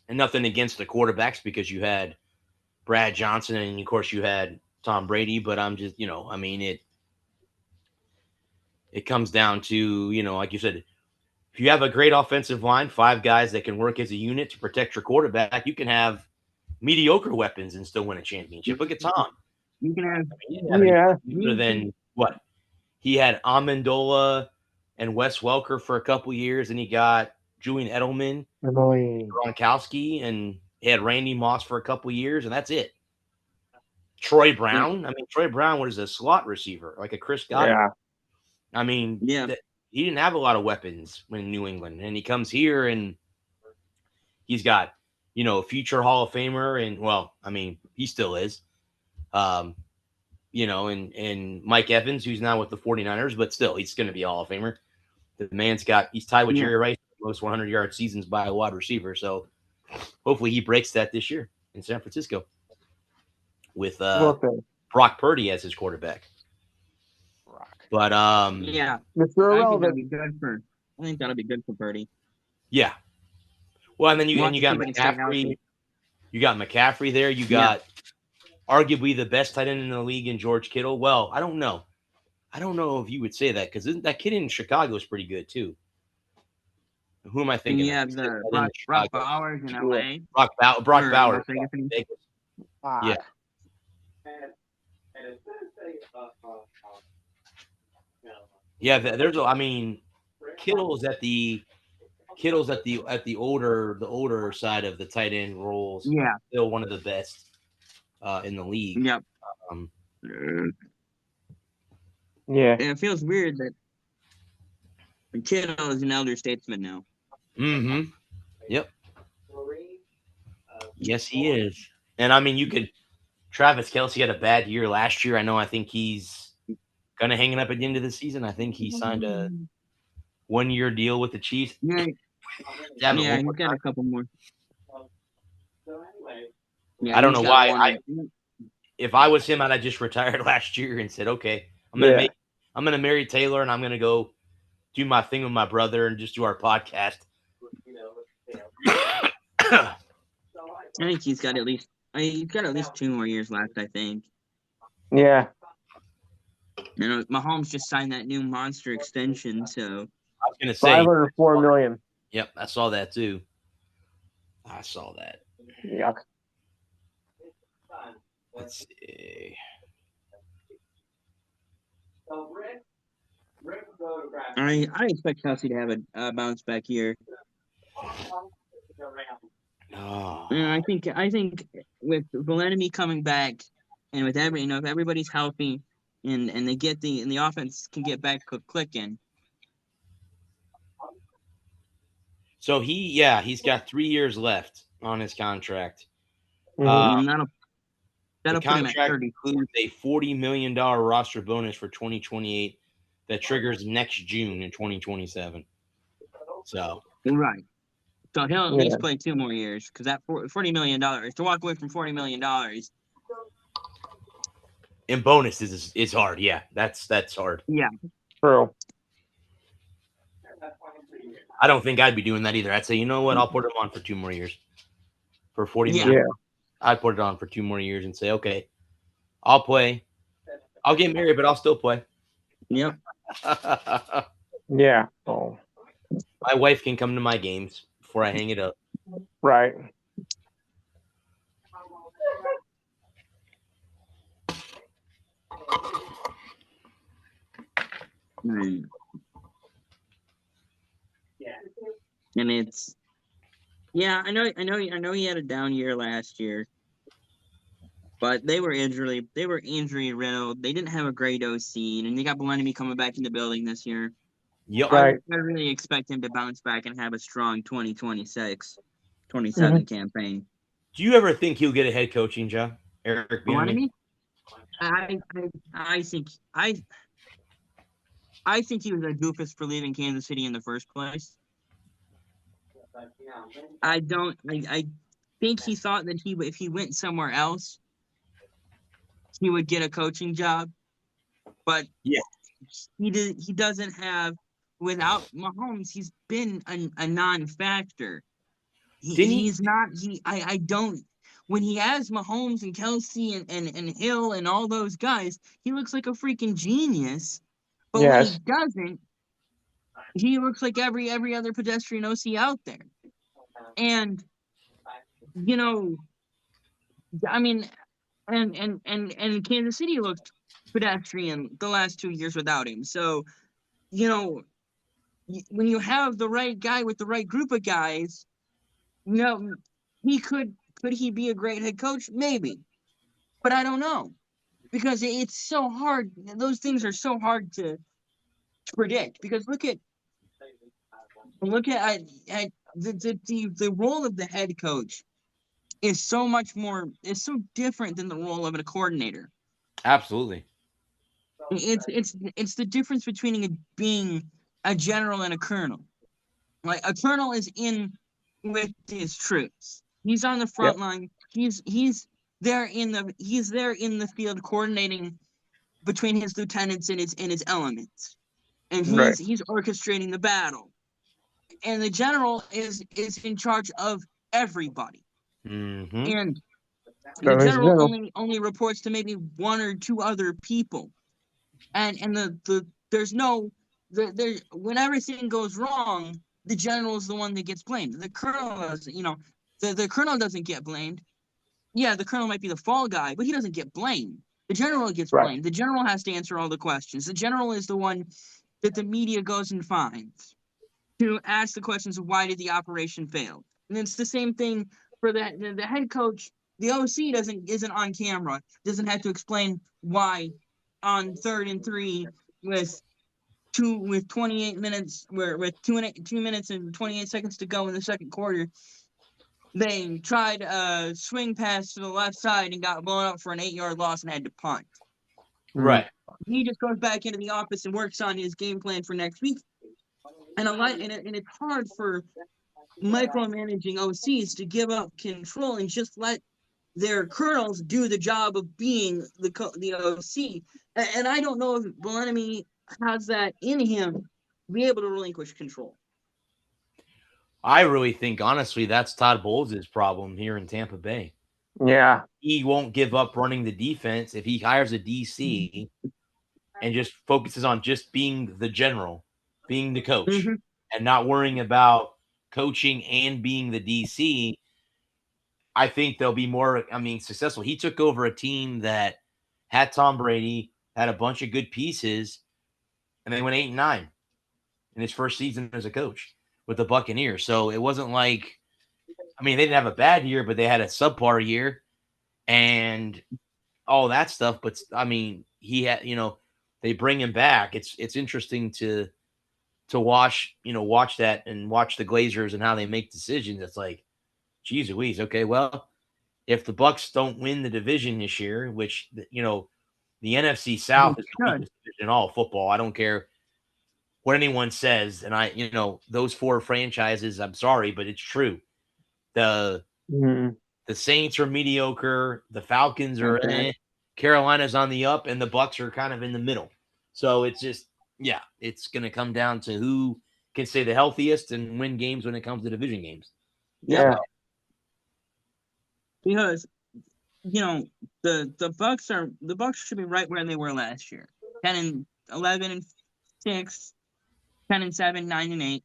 And nothing against the quarterbacks, because you had Brad Johnson and of course you had Tom Brady, but I'm just, it comes down to, like you said, if you have a great offensive line, 5 guys that can work as a unit to protect your quarterback, you can have mediocre weapons and still win a championship. Look at Tom. You can have, other than what? He had Amendola and Wes Welker for a couple years, and he got Julian Edelman, Gronkowski, and he had Randy Moss for a couple years, and that's it. Troy Brown. Troy Brown was a slot receiver, like a Chris Godwin. He didn't have a lot of weapons in New England, and he comes here and he's got, future Hall of Famer, and he still is. And Mike Evans, who's now with the 49ers, but still, he's going to be a Hall of Famer. He's tied with Jerry Rice for most 100-yard seasons by a wide receiver. So hopefully he breaks that this year in San Francisco with Brock Purdy as his quarterback. But Mr. Irrelevant. I think that'll be good for Purdy. Yeah. Well, and then you got McCaffrey. You got McCaffrey there. You got arguably the best tight end in the league in George Kittle. Well, I don't know. I don't know if you would say that, because that kid in Chicago is pretty good too. Who am I And thinking you of? have Who's the in Brock Chicago? Bowers in LA. Brock Or Bowers. Las Vegas. Vegas. Ah, Yeah. Yeah, there's. I mean, Kittle's at the older side of the tight end roles. Yeah. Still one of the best in the league. Yep. Um, yeah. And it feels weird that Kittle is an elder statesman now. mm-hmm. Yep. Yes, he is. And I mean, Travis Kelce had a bad year last year. I think he's gonna hang it up at the end of the season. I think he signed a 1-year deal with the Chiefs. Yeah, Have it yeah, one he's more got time. a couple more. Yeah, I don't he's know got why. one. If I was him, I'd have just retired last year and said, "Okay, I'm gonna marry Taylor, and I'm gonna go do my thing with my brother and just do our podcast." I think he's got at least 2 more years left. I think. Yeah. You know, Mahomes just signed that new monster extension, so I was gonna say, 504 million. Yep, I saw that too. I saw that. Yuck. Let's see. I expect Kelsey to have a bounce back year. Oh. And I think with Valentini coming back, and with if everybody's healthy, and they get the offense can get back clicking. So he's got 3 years left on his contract. Mhm. And that'll put him at 30. Includes a $40 million roster bonus for 2028 that triggers next June in 2027. So Right. So he'll at Yeah. least play 2 more years, because that $40 million, to walk away from $40 million. in bonus is hard. Yeah, that's hard. Yeah. True. I don't think I'd be doing that either. I'd say, you know what? I'll put him on for 2 more years. For 40 Yeah. million. I'd put it on for 2 more years and say, okay, I'll play. I'll get married, but I'll still play. Yep. Yeah. Oh. My wife can come to my games before I hang it up. Right. Right. And it's I know he had a down year last year, but they were injury riddled. They didn't have a great OC, and they got Valentini coming back in the building this year. Yep. Right. I really expect him to bounce back and have a strong 2026-27 campaign. Do you ever think he'll get a head coaching job, Eric Valentini? I think he was a doofus for leaving Kansas City in the first place. I think he thought that if he went somewhere else, he would get a coaching job, but Yeah, he doesn't have. Without Mahomes, he's been a non-factor. He's not. I don't. When he has Mahomes and Kelce and Hill and all those guys, he looks like a freaking genius. But when he doesn't, he looks like every other pedestrian OC out there. And I mean, and Kansas City looked pedestrian the last 2 years without him. So, when you have the right guy with the right group of guys, he could he be a great head coach? Maybe, but I don't know, because it's so hard. Those things are so hard to predict, because look at the role of the head coach is so different than the role of a coordinator. absolutely. It's the difference between being a general and a colonel. Like, a colonel is in with his troops. He's on the front line. He's there in the field coordinating between his lieutenants and his elements, and he's orchestrating the battle. And the general is in charge of everybody. Mm-hmm. And the general only reports to maybe 1 or 2 other people. And when everything goes wrong, the general is the one that gets blamed. The colonel doesn't, the colonel doesn't get blamed. Yeah, the colonel might be the fall guy, but he doesn't get blamed. The general gets blamed. The general has to answer all the questions. The general is the one that the media goes and finds to ask the questions of why did the operation fail. And it's the same thing for the head coach. The OC isn't on camera, doesn't have to explain why on 3rd and 3 with 28 minutes with 2 minutes and 28 seconds to go in the second quarter. They tried a swing pass to the left side and got blown up for an 8-yard loss and had to punt. Right. He just goes back into the office and works on his game plan for next week. And it's hard for micromanaging OCs to give up control and just let their colonels do the job of being the OC. And I don't know if Bieniemy has that in him to be able to relinquish control. I really think, honestly, that's Todd Bowles' problem here in Tampa Bay. Yeah. He won't give up running the defense if he hires a DC and just focuses on just being the general, being the coach, and not worrying about coaching and being the DC. I think they'll be more, successful. He took over a team that had Tom Brady, had a bunch of good pieces, and they went 8-9 in his first season as a coach with the Buccaneers. So it wasn't like, they didn't have a bad year, but they had a subpar year and all that stuff. But he had, they bring him back. It's interesting to watch that and watch the Glazers and how they make decisions. It's like, geez Louise. Okay, well, if the Bucs don't win the division this year, which the NFC South is the weakest division in all of football. I don't care what anyone says, and those 4 franchises. I'm sorry, but it's true. The Saints are mediocre. The Falcons are Carolina's on the up, and the Bucs are kind of in the middle. So it's just, it's going to come down to who can stay the healthiest and win games when it comes to division games. Yeah. So, because the Bucs should be right where they were last year. 10-11-6, 10-7, 9-8.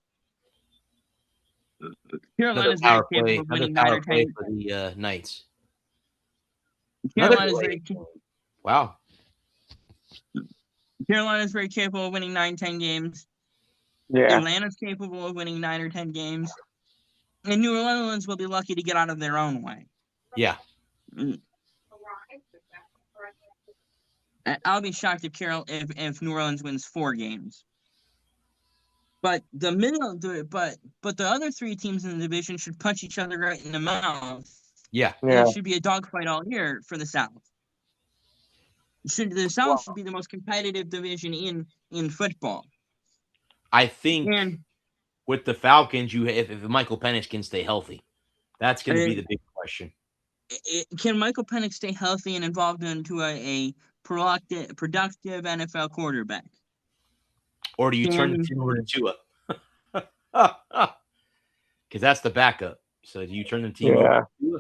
Carolina's very capable of winning 9 or 10 for the Knights. Carolina's very capable of winning 9-10 games. Yeah. Atlanta's capable of winning 9 or 10 games. And New Orleans will be lucky to get out of their own way. Yeah. I'll be shocked if New Orleans wins 4 games. But the other 3 teams in the division should punch each other right in the mouth. Yeah. And it should be a dogfight all year for the South. The South should be the most competitive division in football. I think with the Falcons, if Michael Penix can stay healthy, that's going to be the big question. Can Michael Penix stay healthy and evolve into a productive NFL quarterback? Or do you turn the team over to Tua? Because that's the backup. So do you turn the team over to Tua?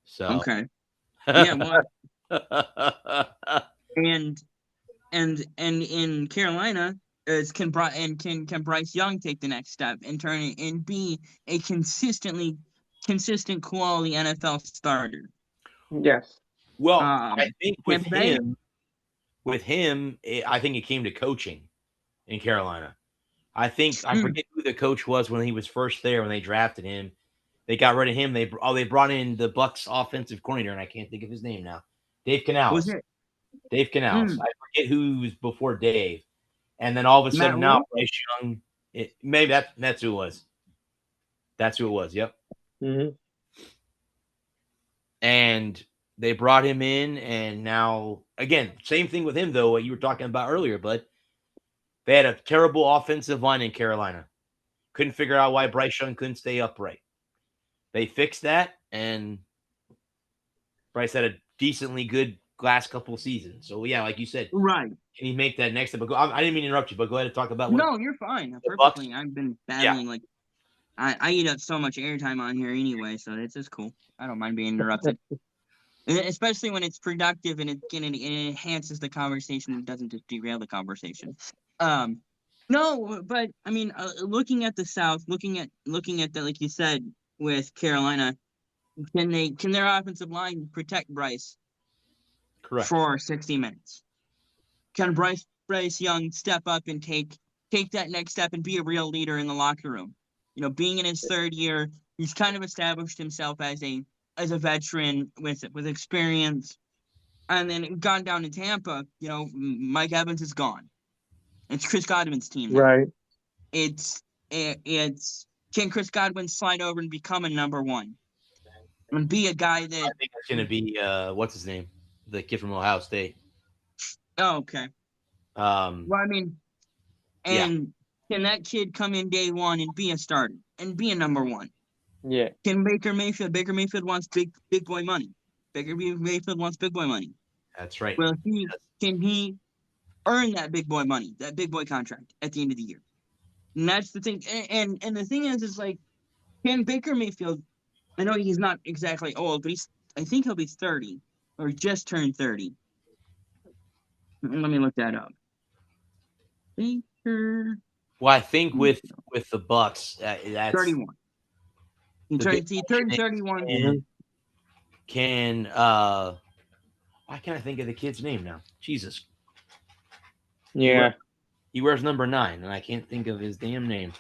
So okay, yeah. Well, and in Carolina, can Bryce Young take the next step and turn it and be a consistent quality NFL starter? Yes. Well, I think with him, I think it came to coaching in Carolina. I forget who the coach was when he was first there when they drafted him. They got rid of him. They brought in the Bucs offensive coordinator, and I can't think of his name now. Dave Canales. Dave Canales. I forget who was before Dave. And then all of a sudden now Bryce Young. Maybe that's who it was. That's who it was. Yep. Mm-hmm. And they brought him in, and now again, same thing with him though. What you were talking about earlier, bud. They had a terrible offensive line in Carolina. Couldn't figure out why Bryce Young couldn't stay upright. They fixed that, and Bryce had a decently good last couple of seasons. So, yeah, like you said, right. Can he make that next step? I didn't mean to interrupt you, but go ahead and talk about No, you're fine. Perfectly. Bucs. I've been battling I eat up so much airtime on here anyway, so it's just cool. I don't mind being interrupted. Especially when it's productive and it enhances the conversation and doesn't just derail the conversation. No, but I mean, looking at the South, looking at the, like you said with Carolina, can their offensive line protect Bryce Correct. for 60 minutes? Can Bryce Young step up and take that next step and be a real leader in the locker room? You know, being in his third year, he's kind of established himself as a veteran with experience. And then gone down to Tampa, you know, Mike Evans is gone. It's Chris Godwin's team now. Right. It's can Chris Godwin slide over and become a number one and be a guy that? I think it's going to be what's his name, the kid from Ohio State. Oh, okay. Well, I mean, and can that kid come in day one and be a starter and be a number one? Yeah. Can Baker Mayfield? Baker Mayfield wants big boy money. Baker Mayfield wants big boy money. That's right. Well, can he earn that big boy money, that big boy contract at the end of the year? And that's the thing. And the thing is like, can Baker Mayfield? I know he's not exactly old, but I think he'll be 30 or just turned 30. Let me look that up. Baker. Well, I think with the Bucks, that's 31. He turned 31. Can why can't I think of the kid's name now? Jesus. Yeah. He wears number 9, and I can't think of his damn name.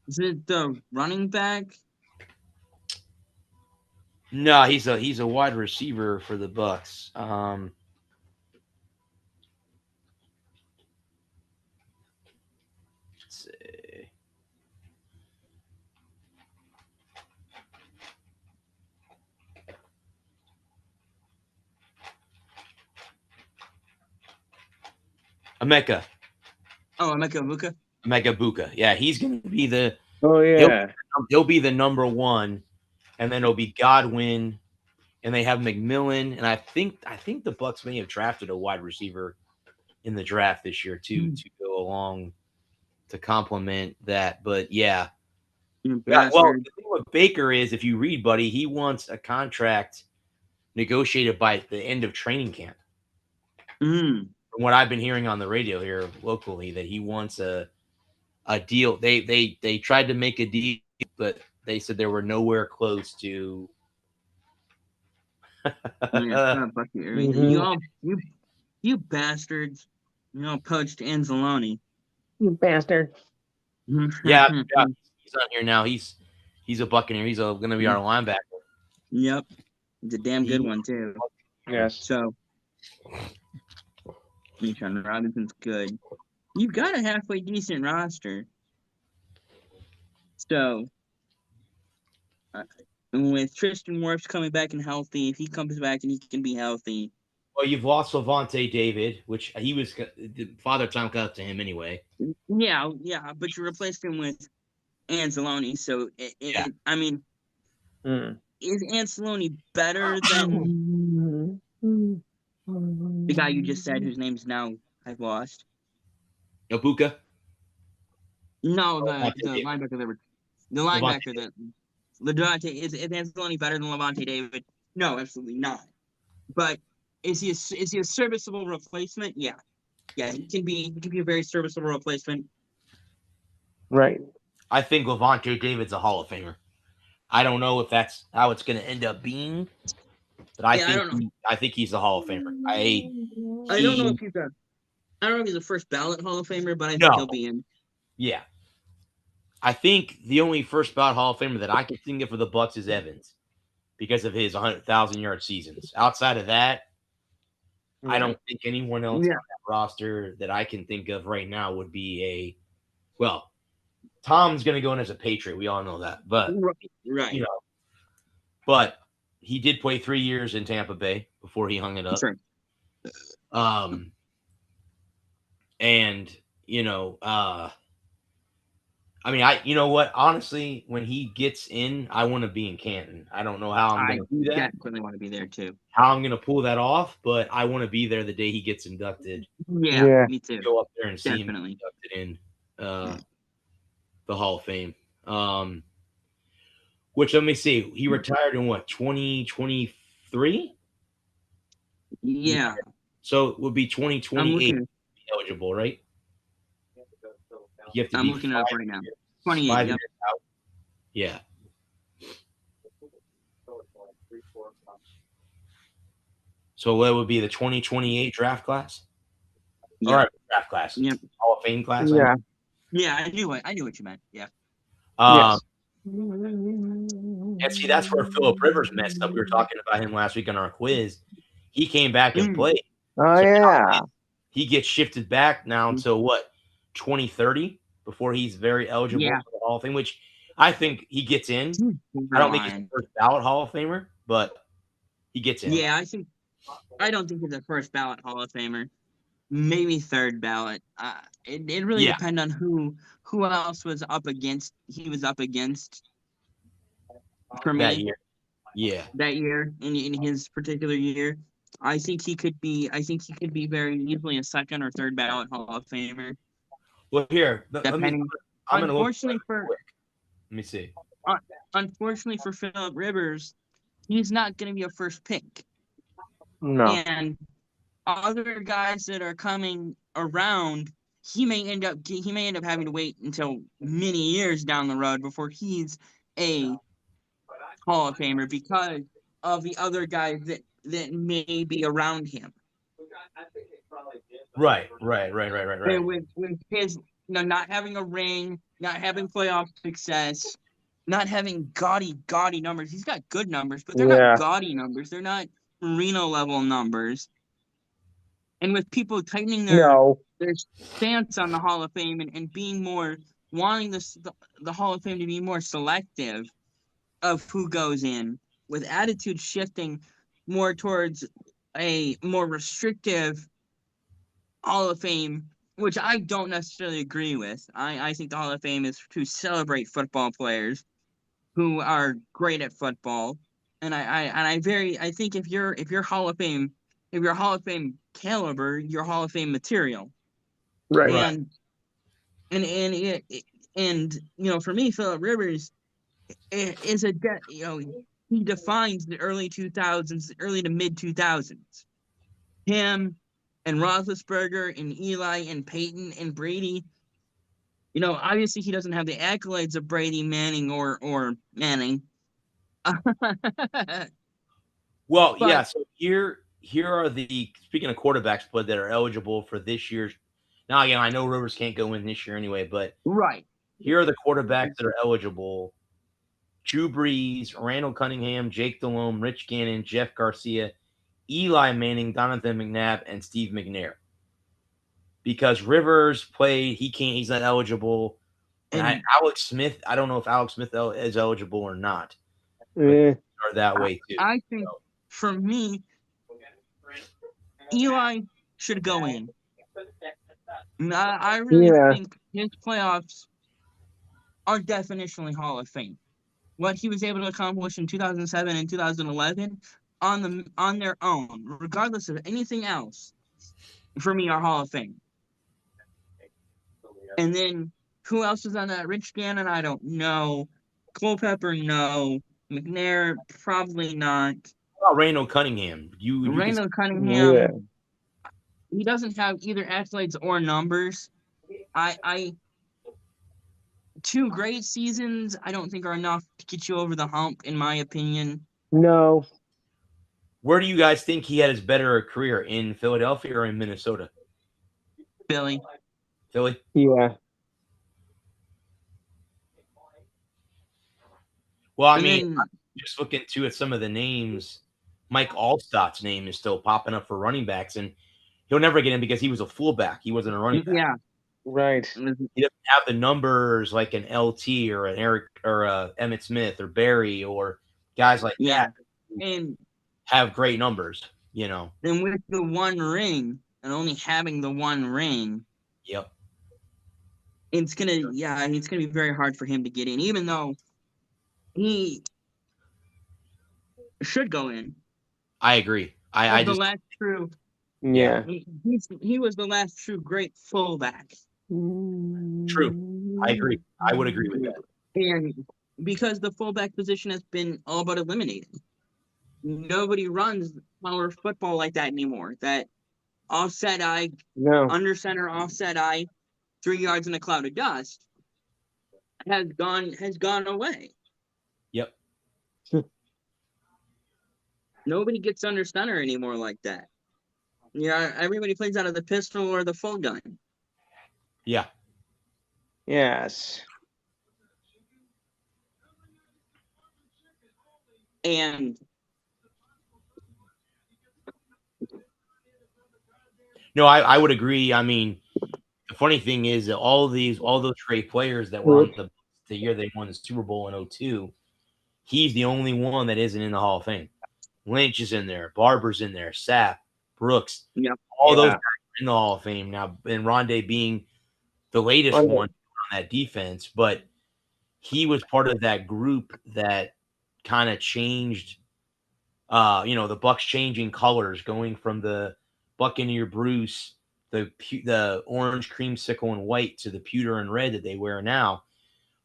Is it the running back? No, he's a wide receiver for the Bucks. Let's see. Emeka. Oh, Emeka Buka. Emeka Buka. Yeah, he's going to be the. Oh yeah. He'll be the number 1, and then it'll be Godwin, and they have McMillan, and I think the Bucks may have drafted a wide receiver in the draft this year too to go along to complement that. But yeah. Well, the thing with Baker is, if you read, buddy, he wants a contract negotiated by the end of training camp. From what I've been hearing on the radio here locally, that he wants a deal. They tried to make a deal, but they said they were nowhere close to. You bastards! You know, poached Anzalone. You bastard. Yeah, he's on here now. He's a Buccaneer. He's going to be our linebacker. Yep, he's a damn good one too. Yes. So, Bijan Robinson's good. You've got a halfway decent roster. So, with Tristan Wirfs coming back and healthy, if he comes back and he can be healthy. Well, you've lost Levante David, which he was Father Time cut up to him anyway. Yeah, but you replaced him with Anzalone. So, I mean, is Anzalone better than the guy you just said, whose name's now I've lost? Ibuka? No, the linebacker that the linebacker that Levante is Anzalone better than Levante David? No, absolutely not. But is he a serviceable replacement? Yeah, he can be a very serviceable replacement. Right. I think Levante David's a Hall of Famer. I don't know if that's how it's going to end up being, but I think he's a Hall of Famer. I don't know if he's a first ballot Hall of Famer, but I think he'll be in. Yeah. I think the only first ballot Hall of Famer that I can think of for the Bucks is Evans because of his 100,000-yard seasons. Outside of that, I don't think anyone else on that roster that I can think of right now would be Tom's going to go in as a Patriot. We all know that. But, right. But he did play 3 years in Tampa Bay before he hung it up. Sure. And, I mean, you know what? Honestly, when he gets in, I want to be in Canton. I don't know how I'm going to do that. I definitely want to be there too. How I'm going to pull that off, but I want to be there the day he gets inducted. Yeah. Me too. Go up there and see him inducted in the Hall of Fame. Which, let me see. He retired in what, 2023? Yeah. So it would be 2028 eligible, right? You have to I'm be looking it up right now. 28. 5 Yep. years out. Yeah. So what would be the 2028 draft class? Yep. All right, draft class. Yep. Hall of Fame class. Yeah. Yeah, I knew what you meant. Yeah. Yes. And see, that's where Philip Rivers messed up. We were talking about him last week on our quiz. He came back and played. Oh, So yeah. he gets shifted back now to what, 2030 before he's very eligible Yeah. for the Hall of Fame, which I think he gets in. I don't think he's a first ballot Hall of Famer, but he gets in. Yeah, I don't think he's a first ballot Hall of Famer. Maybe third ballot. It really depends on who else was up against. He was up against for me That year. Yeah. that year in his particular year. I think he could be very easily a second or third ballot Hall of Famer. Well, here, Depending. I'm going to look Unfortunately for Let me see. Unfortunately for Philip Rivers, he's not going to be a first pick. No. And other guys that are coming around, he may end up having to wait until many years down the road before he's a Hall of Famer because of the other guys that may be around him. Right. And with his not having a ring, not having playoff success, not having gaudy numbers. He's got good numbers, but they're not gaudy numbers. They're not Marino level numbers. And with people tightening their stance on the Hall of Fame and being more wanting the Hall of Fame to be more selective of who goes in, with attitude shifting more towards a more restrictive Hall of Fame, which I don't necessarily agree with. I think the Hall of Fame is to celebrate football players who are great at football. And I think if you're Hall of Fame caliber, you're Hall of Fame material. Right. And for me, Philip Rivers is he defines the early 2000s, early to mid 2000s. Him and Roethlisberger and Eli and Peyton and Brady. Obviously he doesn't have the accolades of Brady, Manning, or Manning. Well, yeah. So here are the speaking of quarterbacks, but that are eligible for this year's. Now, again, I know Rivers can't go in this year anyway, but right. Here are the quarterbacks that are eligible: Drew Brees, Randall Cunningham, Jake Delhomme, Rich Gannon, Jeff Garcia, Eli Manning, Donovan McNabb, and Steve McNair. Because Rivers played, he's not eligible. And Alex Smith, I don't know if Alex Smith is eligible or not. But are that way too. I think for me, Eli should go in. I really think his playoffs are definitionally Hall of Fame. What he was able to accomplish in 2007 and 2011 on their own, regardless of anything else, for me are Hall of Fame. And then who else is on that? Rich Gannon, I don't know. Culpepper, no. McNair, probably not. What about Randall Cunningham? Randall Cunningham, he doesn't have either accolades or numbers. Two great seasons, I don't think are enough to get you over the hump, in my opinion. No. Where do you guys think he had his better career, in Philadelphia or in Minnesota? Philly. Yeah. Well, I mean, just looking at some of the names, Mike Allstott's name is still popping up for running backs, and he'll never get in because he was a fullback. He wasn't a running back. Yeah. Right. He doesn't have the numbers like an LT or an Eric or Emmitt Smith or Barry or guys like that. And have great numbers, And with the one ring and only having the one ring, yep, it's gonna be very hard for him to get in, even though he should go in. I agree. He was the last true great fullback. True. I agree. I would agree with that. And because the fullback position has been all but eliminated. Nobody runs power football like that anymore. That offset eye, under center offset eye, 3 yards in a cloud of dust has gone away. Yep. Nobody gets under center anymore like that. Yeah, everybody plays out of the pistol or the full gun. Yeah. Yes. And no, I would agree. I mean, the funny thing is that all those great players that were on the year they won the Super Bowl in 02, he's the only one that isn't in the Hall of Fame. Lynch is in there, Barber's in there, Sapp, Brooks, all those guys are in the Hall of Fame now. And Rondé being the latest one on that defense, but he was part of that group that kind of changed. The Bucks changing colors, going from the Buccaneer Bruce, the orange, creamsicle, and white to the pewter and red that they wear now.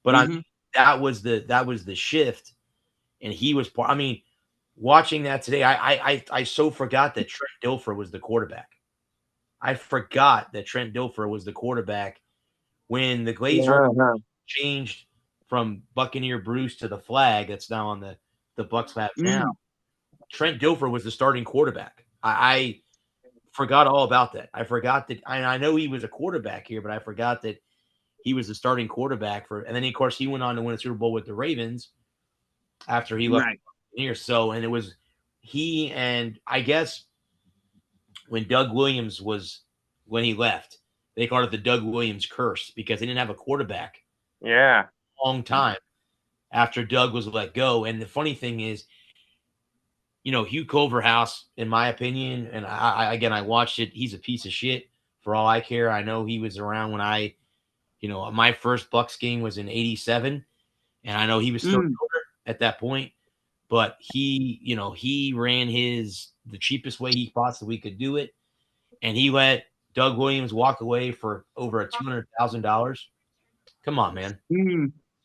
But I mean, that was the shift, and he was part. I mean, watching that today, I so forgot that Trent Dilfer was the quarterback. I forgot that Trent Dilfer was the quarterback when the Glazers changed from Buccaneer Bruce to the flag that's now on the Bucks flag now. Trent Dilfer was the starting quarterback. I forgot all about that. I forgot that. I know he was a quarterback here, but I forgot that he was the starting quarterback for. And then, of course, he went on to win a Super Bowl with the Ravens after he left here. So, and it was he and I guess when Doug Williams when he left, they called it the Doug Williams curse because they didn't have a quarterback. Yeah. A long time after Doug was let go. And the funny thing is, Hugh Culverhouse, in my opinion, and I watched it. He's a piece of shit for all I care. I know he was around when my first Bucks game was in '87, and I know he was still at that point. But he ran the cheapest way he possibly could do it, and he let Doug Williams walk away for over $200,000. Come on, man.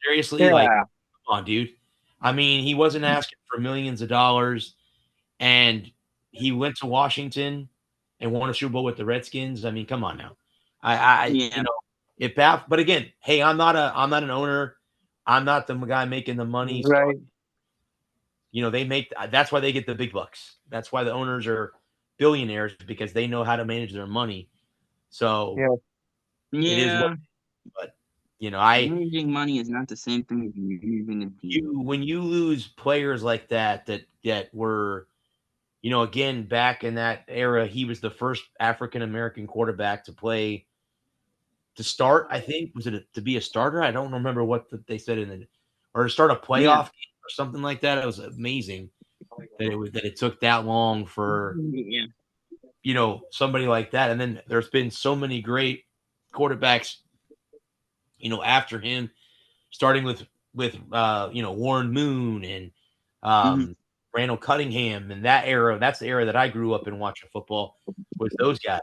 Seriously, come on, dude. I mean, he wasn't asking for millions of dollars. And he went to Washington and won a Super Bowl with the Redskins. I mean, come on now. It baffled. But again, hey, I'm not an owner. I'm not the guy making the money. Right. So, that's why they get the big bucks. That's why the owners are billionaires because they know how to manage their money. So it is what. But managing money is not the same thing as using it. When you lose players like that were. Again, back in that era, he was the first African-American quarterback to start, I think. Was it to be a starter? I don't remember what they said or to start a playoff game or something like that. It was amazing that it took that long for, somebody like that. And then there's been so many great quarterbacks, after him, starting with Warren Moon and, Randall Cunningham and that era. That's the era that I grew up in watching football was those guys.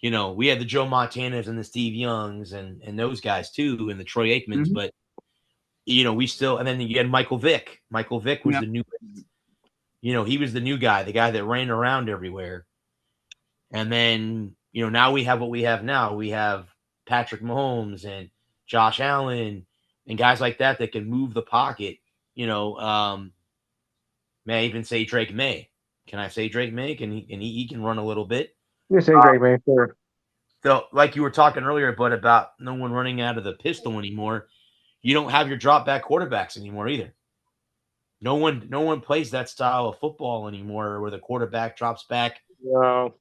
We had the Joe Montanas and the Steve Youngs and those guys too, and the Troy Aikmans. But we still, and then you had Michael Vick. Michael Vick was the new, he was the new guy, the guy that ran around everywhere. And then now we have what we have now. We have Patrick Mahomes and Josh Allen and guys like that can move the pocket. May I even say Drake May? Can I say Drake May? He can run a little bit? You say Drake May, sure. So, like you were talking earlier, but about no one running out of the pistol anymore. You don't have your drop back quarterbacks anymore either. No one plays that style of football anymore, where the quarterback drops back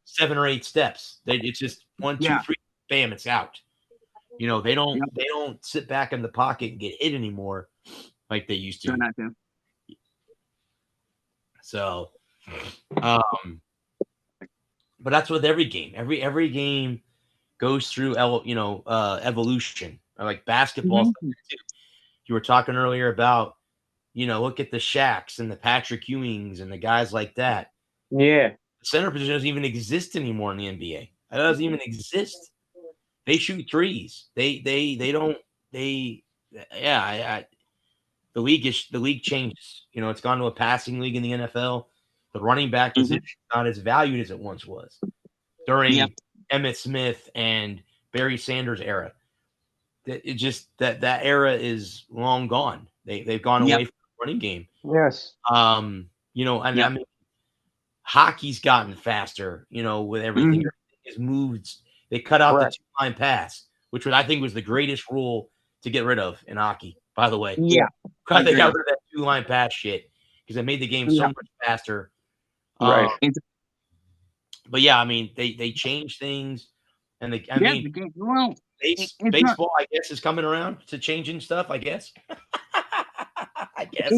7 or 8 steps. It's just 1, 2, 3, bam, it's out. They don't sit back in the pocket and get hit anymore like they used to. So, but that's with every game. Every game goes through, evolution. Like basketball. You were talking earlier about, look at the Shaqs and the Patrick Ewings and the guys like that. Yeah. The center position doesn't even exist anymore in the NBA. It doesn't even exist. They shoot threes. They don't. The league changes. It's gone to a passing league in the NFL. The running back position is not as valued as it once was during Emmitt Smith and Barry Sanders era. It just that era is long gone. They've gone away from the running game. Yes. I mean, hockey's gotten faster. With everything, is moved. They cut out the 2-line pass, which I think was the greatest rule to get rid of in hockey. By the way, Yeah, they got rid of that 2-line pass shit because it made the game so much faster. Right. But yeah, I mean, they changed things, and well, baseball, I guess, is coming around to changing stuff. I guess. I guess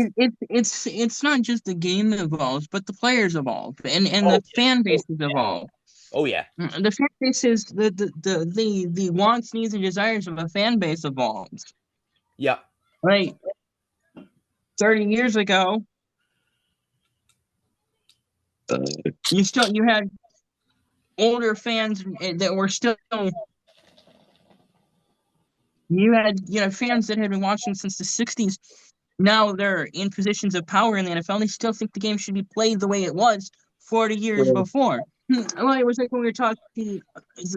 it's not just the game evolves, but the players evolve, and the fan bases evolve. Oh yeah, the fan bases, the wants, needs, and desires of a fan base evolves. Yeah. Right. 30 years ago, you had older fans that were still. You had fans that had been watching since the 60s. Now they're in positions of power in the NFL. And they still think the game should be played the way it was 40 years before. Well, it was like when we were talking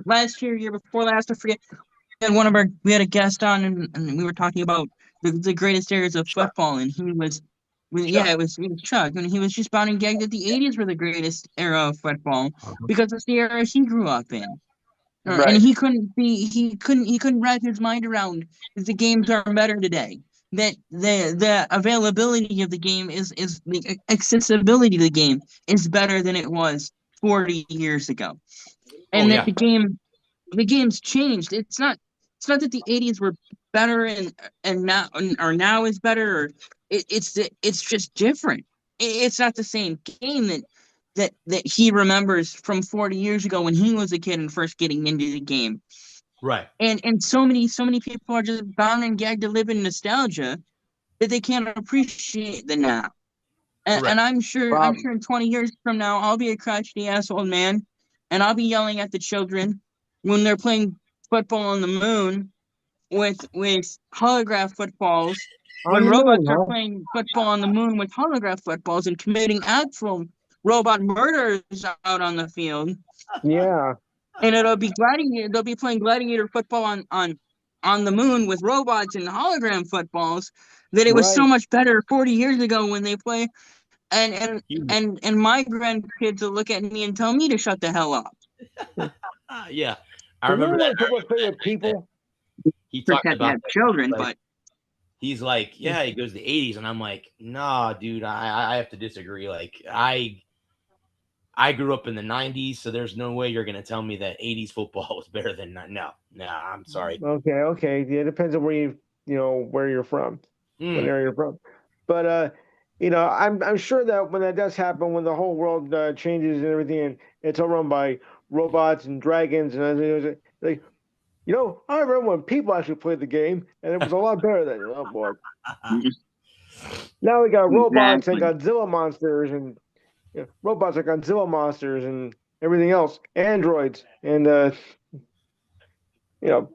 last year before last. I forget. We had a guest on, and we were talking about the greatest eras of football, and he was. It was Chuck, and he was just bound and gagged that the 80s were the greatest era of football because it's the era he grew up in. And he couldn't wrap his mind around that the games are better today. That the availability of the game is the accessibility of the game is better than it was 40 years ago. And that the game's changed. It's not that the 80s were better and now is better, or it's just different. It's not the same game that he remembers from 40 years ago when he was a kid and first getting into the game. Right. And so many people are just bound and gagged to live in nostalgia that they can't appreciate the now. And I'm sure in 20 years from now I'll be a crotchety ass old man and I'll be yelling at the children when they're playing football on the moon with holograph footballs. When robots are playing football on the moon with holograph footballs and committing actual robot murders out on the field. Yeah. And it'll be gladiator. They'll be playing gladiator football on the moon with robots and hologram footballs. That it was so much better 40 years ago when they play. And my grandkids will look at me and tell me to shut the hell up. Yeah. I remember that. Football's played with people. He talked about children, but he's like, yeah, he goes the 80s, and I'm like, nah, dude, I have to disagree. Like, I grew up in the 90s, so there's no way you're gonna tell me that 80s football was better than no, I'm sorry. Okay. Yeah, it depends on where where you're from, what area you're from. But I'm sure that when that does happen, when the whole world changes and everything, and it's all run by robots and dragons and everything, like. I remember when people actually played the game, and it was a lot better than. Oh boy! Now we got robots and Godzilla monsters, and robots like Godzilla monsters and everything else, androids, and and the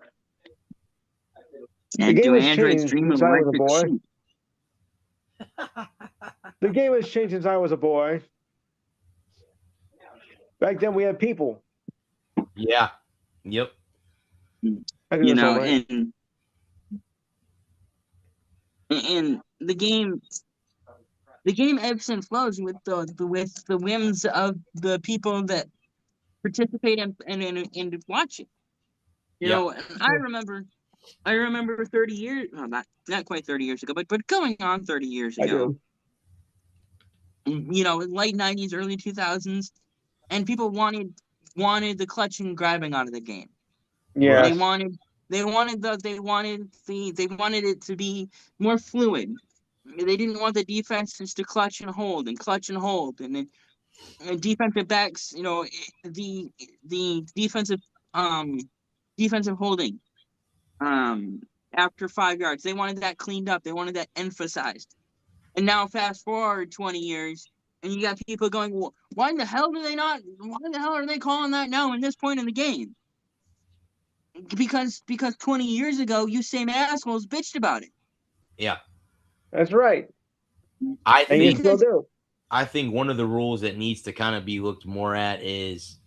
game has changed since I was a boy. The game has changed since I was a boy. Back then, we had people. Yeah. Yep. And the game ebbs and flows with the whims of the people that participate and watch it. I remember 30 years, no, not quite 30 years ago, but going on 30 years ago. Late 90s, early 2000s, and people wanted the clutch and grabbing out of the game. Yeah. They wanted it to be more fluid. They didn't want the defenses to clutch and hold, and then defensive backs, the defensive holding after 5 yards. They wanted that cleaned up. They wanted that emphasized. And now fast forward 20 years, and you got people going, well, why the hell are they calling that now in this point in the game? Because 20 years ago, you same assholes bitched about it. Yeah. That's right. I think one of the rules that needs to kind of be looked more at is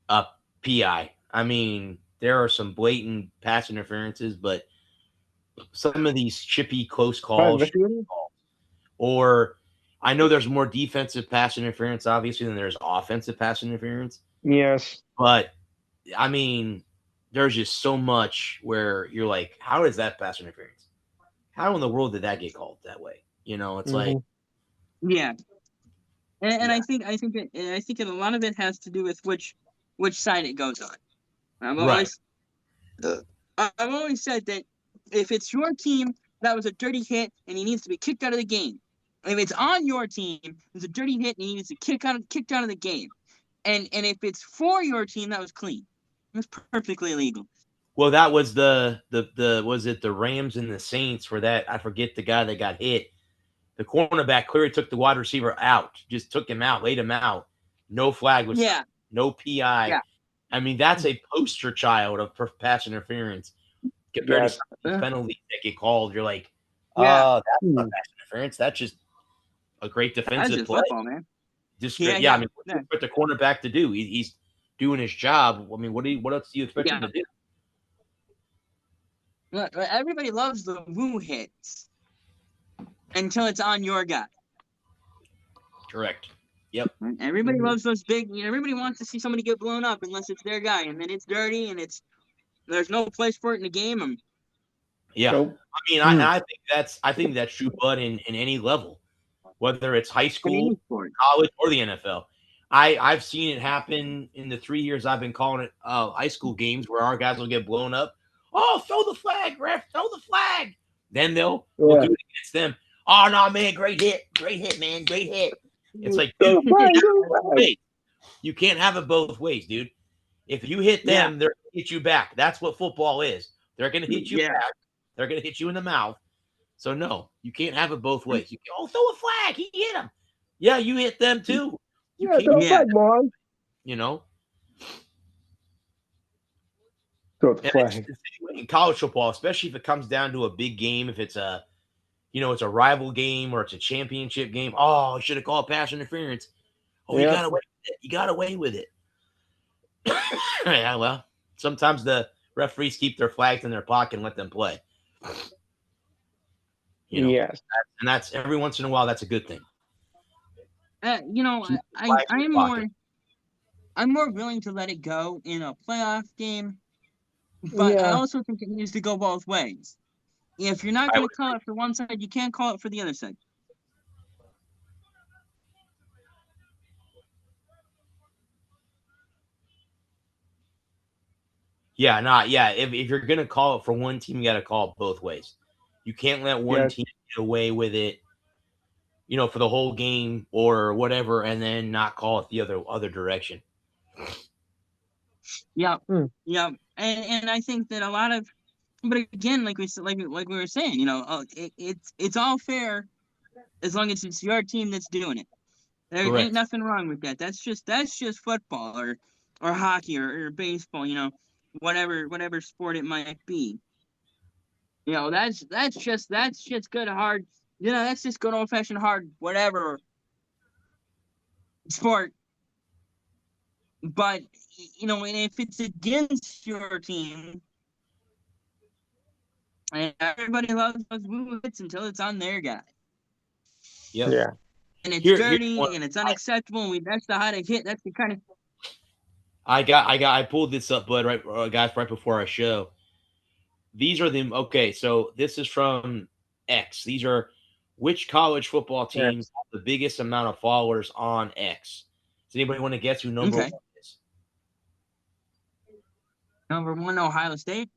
a PI. I mean, there are some blatant pass interferences, but some of these chippy close calls, or I know there's more defensive pass interference, obviously, than there's offensive pass interference. Yes. But, I mean, there's just so much where you're like, how is that pass interference? How in the world did that get called that way? It's like, yeah. And Yeah. I think that a lot of it has to do with which side it goes on. Right. I've always said that if it's your team, that was a dirty hit and he needs to be kicked out of the game. If it's on your team, it's a dirty hit and he needs to kicked out of the game. And if it's for your team, that was clean. It was perfectly legal. Well, that was the was it the Rams and the Saints where that I forget the guy that got hit. The cornerback clearly took the wide receiver out, just took him out, laid him out. No flag was no PI. Yeah. I mean, that's a poster child of pass interference compared to some penalties that get called. You're like, that's not pass interference. That's just a great defensive play. Football, man. Just I mean, what do you expect the cornerback to do? He's doing his job. I mean, what else do you expect him to do? Everybody loves the woo hits until it's on your guy. Correct. Yep. Everybody loves those big. Everybody wants to see somebody get blown up unless it's their guy, and then it's dirty, and there's no place for it in the game. Yeah, Nope. I mean, I think that's true, Bud, in any level, whether it's high school, college, or the NFL. I've seen it happen in the 3 years I've been calling it high school games where our guys will get blown up. Oh, throw the flag, ref! Throw the flag. Then they'll do it against them. Oh no, man, great hit, man, great hit. It's like, dude, you can't have it both ways, dude. If you hit them, they're gonna hit you back. That's what football is. They're gonna hit you back. They're gonna hit you in the mouth. So no, you can't have it both ways. You can't, throw a flag. He hit him. Yeah, you hit them too. You can't throw a flag, Mom. Throw the flag. In college football, especially if it comes down to a big game, if it's it's a rival game or it's a championship game. Oh, should have called pass interference. Oh, you got away with it. You got away with it. Yeah, well, sometimes the referees keep their flags in their pocket and let them play. Yes. And that's every once in a while, that's a good thing. I'm more willing to let it go in a playoff game, but I also think it needs to go both ways. If you're not going to call it for one side, you can't call it for the other side. If you're going to call it for one team, you got to call it both ways. You can't let one team get away with it, for the whole game or whatever, and then not call it the other direction. Yeah. Yeah. And I think that a lot of, but again, like we were saying, it's all fair as long as it's your team that's doing it. There ain't nothing wrong with that. That's just football or hockey or baseball, whatever sport it might be. That's just good hard. That's just good old fashioned hard whatever sport. But and if it's against your team, and everybody loves those woo hits until it's on their guy. Yep. Yeah. And it's dirty and it's unacceptable. And that's the how to hit. That's the kind of. I pulled this up, Bud, guys, right before our show. These are them. Okay, so this is from X. These are which college football teams have the biggest amount of followers on X. Does anybody want to guess who number one is? Number one, Ohio State.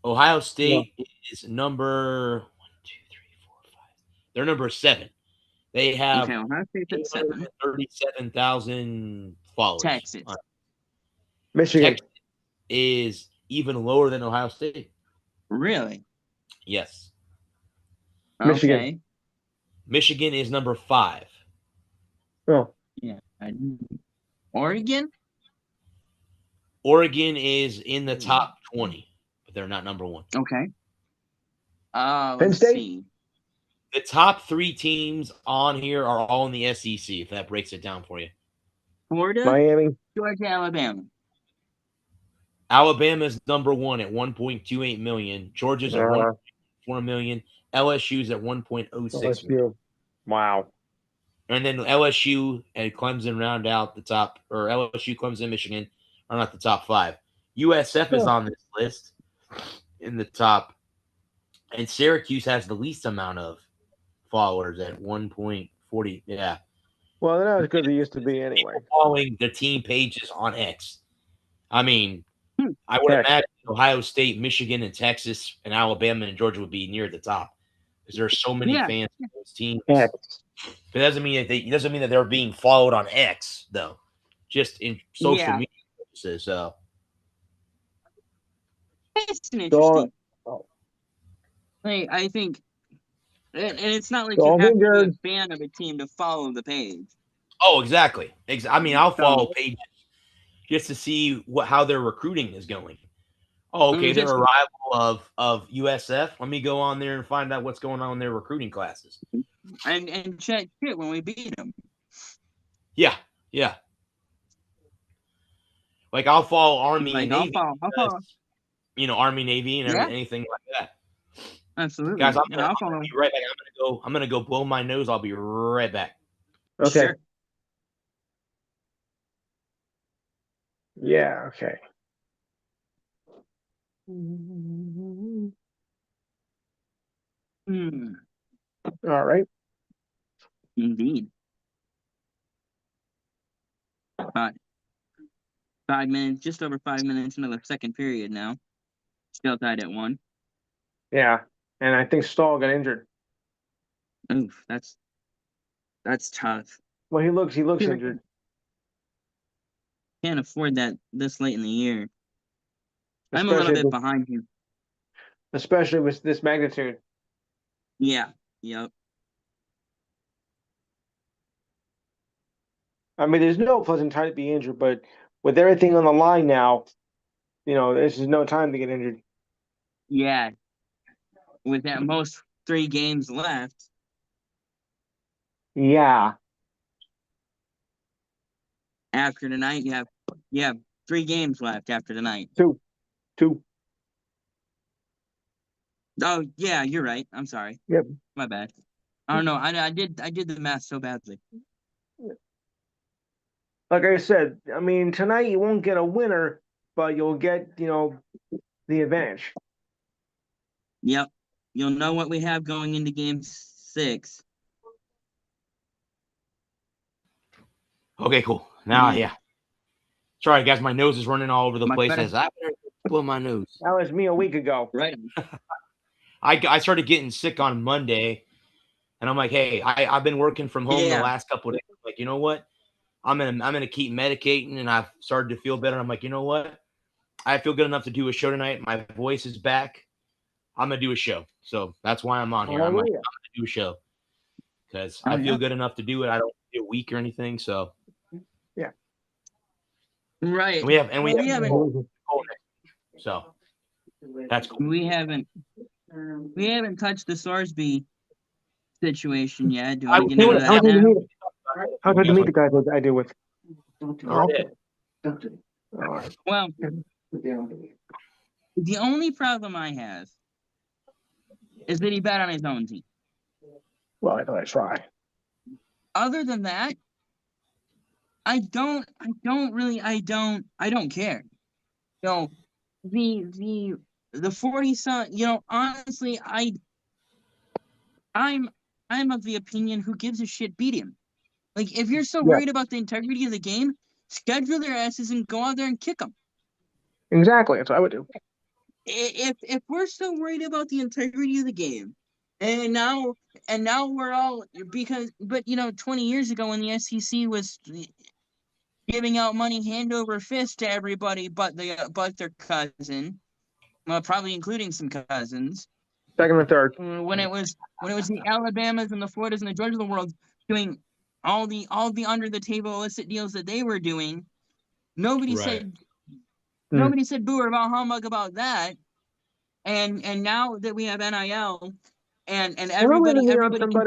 Ohio State is number 1, 2, 3, 4, 5. They're number 7. They have 37,000 followers. Texas. Michigan. Texas is even lower than Ohio State. Really? Yes. Michigan. Okay. Michigan is number 5. Oh. Yeah. Oregon? Oregon is in the top 20, but they're not number 1. Okay. Penn State? See. The top 3 teams on here are all in the SEC, if that breaks it down for you. Florida, Miami, Georgia, Alabama. Alabama's number one at 1.28 million. Georgia's at Uh, 1.4 million. LSU's at 1.06 million. LSU. Wow. And then LSU and Clemson round out the top, or LSU, Clemson, Michigan are not the top 5. USF is on this list in the top, and Syracuse has the least amount of followers at 1.40. Yeah. Well, they're not as good as they used to be anyway. People following the team pages on X. I mean, Hmm. I would Heck. imagine Ohio State, Michigan, and Texas, and Alabama and Georgia would be near the top because there are so many Yeah. fans of those teams. Heck. It doesn't mean that they're being followed on X though, just in social Yeah. media purposes. So It's an So, interesting. I think, and it's not like so you I have think to be a there's fan of a team to follow the page. oh, exactly. I mean, I'll follow So pages just to see how their recruiting is going. Oh, okay, they're just a rival of USF. Let me go on there and find out what's going on in their recruiting classes. and check shit when we beat them. Yeah, yeah. Like I'll follow Army Like and I'll Navy, follow. you know, Army, Navy, and Yeah, anything like that. absolutely. Guys, I'm And gonna I'll follow. be right back. I'm gonna go blow my nose. I'll be right back. okay. Sure. Yeah. Okay. Hmm. All right. Indeed. 5 minutes, just over 5 minutes into the second period now. Still tied at 1. Yeah. And I think Stahl got injured. Oof, that's tough. Well, he looks injured. Can't afford that this late in the year. I'm a little Especially bit behind you. especially with this magnitude. Yeah. Yep. I mean, there's no pleasant time to be injured, but with everything on the line now, this is no time to get injured. Yeah. With at most 3 games left. Yeah. After tonight, you have 3 games left after tonight. Two. Oh yeah, you're right. I'm sorry. Yep. My bad. I don't know. I did the math so badly. Like I said, I mean, tonight you won't get a winner, but you'll get, the advantage. Yep. You'll know what we have going into game 6. Okay, cool. Now, Yeah. yeah. Sorry, guys, my nose is running all over the Much place. better. As I blow my nose. That was me a week ago. Right. I started getting sick on Monday, and I'm like, hey, I've been working from home the Yeah. last couple of days. Like, you know what? I'm gonna keep medicating, and I've started to feel better. I'm like, you know what? I feel good enough to do a show tonight. My voice is back. I'm gonna do a show. So that's why I'm on here. I'm like, I'm gonna do a show because I feel good enough to do it. I don't feel weak or anything. So Yeah. Right. we haven't. So that's cool. We haven't touched the Sorsby situation yet. Do you I want to get into that now? How about to meet the guys that I deal with? Oh, yeah. All right. Well, the only problem I have is that he bet on his own team. Well, I thought I'd try. Other than that, I don't care. The 40-some, honestly, I'm of the opinion, who gives a shit, beat him. Like, if you're so worried about the integrity of the game, schedule their asses and go out there and kick them. Exactly. That's what I would do. If we're so worried about the integrity of the game, and now we're all, but 20 years ago when the SEC was giving out money hand over fist to everybody but their cousin, well, probably including some cousins. Second and third. When it was the Alabamas and the Floridas and the Georgias of the world doing all the under the table illicit deals that they were doing, nobody said boo or about humbug about that. And now that we have NIL and everybody can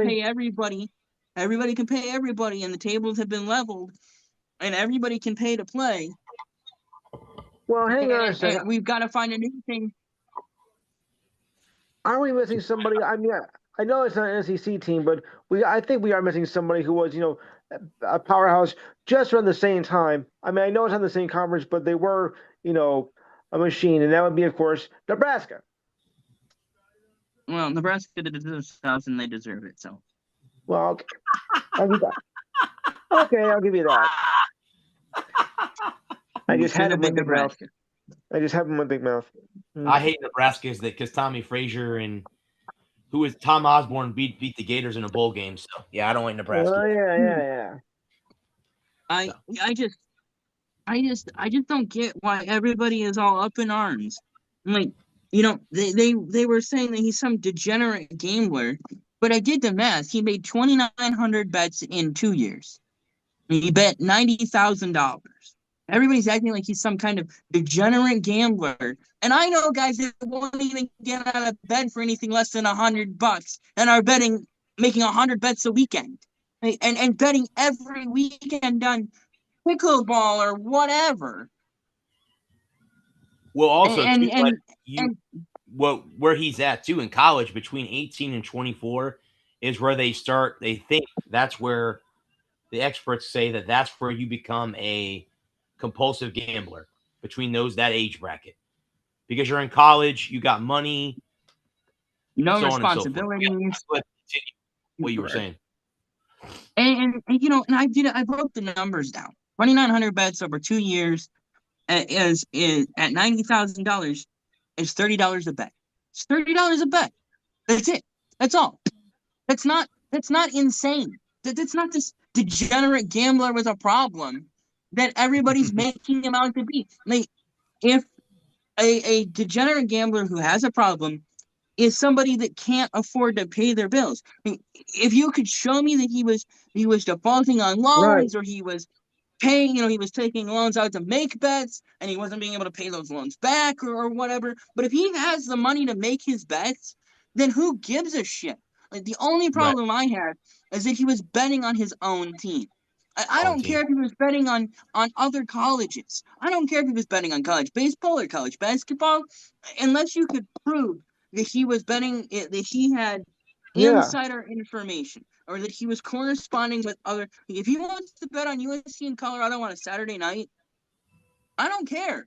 pay everybody and the tables have been leveled and everybody can pay to play. Well, hang on a second. And we've got to find a new thing. Are we missing somebody? I mean, I know it's not an SEC team, but I think we are missing somebody who was, a powerhouse just around the same time. I mean, I know it's not the same conference, but they were, a machine, and that would be, of course, Nebraska. Well, Nebraska did it themselves, and they deserve it. So, well, okay, I'll give that. Okay, I'll give you that. I just had him with big mouth. I just have him with big mouth. I hate Nebraska because Tommy Frazier and Tom Osborne beat the Gators in a bowl game. So yeah, I don't like Nebraska. Oh yeah. I just don't get why everybody is all up in arms. Like, they were saying that he's some degenerate gambler, but I did the math. He made 2,900 bets in 2 years. He bet $90,000. Everybody's acting like he's some kind of degenerate gambler. And I know guys that won't even get out of bed for anything less than $100 and are making 100 bets a weekend. And betting every weekend on pickleball or whatever. Well, also, where he's at, too, in college, between 18 and 24 is where they think that's where the experts say that's where you become a compulsive gambler, between that age bracket, because you're in college, you got money, no responsibilities. So what you were saying, and I broke the numbers down. 2,900 bets over 2 years is at $90,000 is $30 a bet. It's $30 a bet. That's it. That's all. That's not insane. That's not this degenerate gambler with a problem that everybody's making him out to be. Like, if a degenerate gambler who has a problem is somebody that can't afford to pay their bills. I mean, if you could show me that he was defaulting on loans, right, or he was paying, he was taking loans out to make bets and he wasn't being able to pay those loans back or whatever. But if he has the money to make his bets, then who gives a shit? Like, the only problem I had is that he was betting on his own team. I don't care if he was betting on other colleges. I don't care if he was betting on college baseball or college basketball, unless you could prove that he was betting, that he had insider information, or that he was corresponding with other. If he wants to bet on USC and Colorado on a Saturday night, I don't care.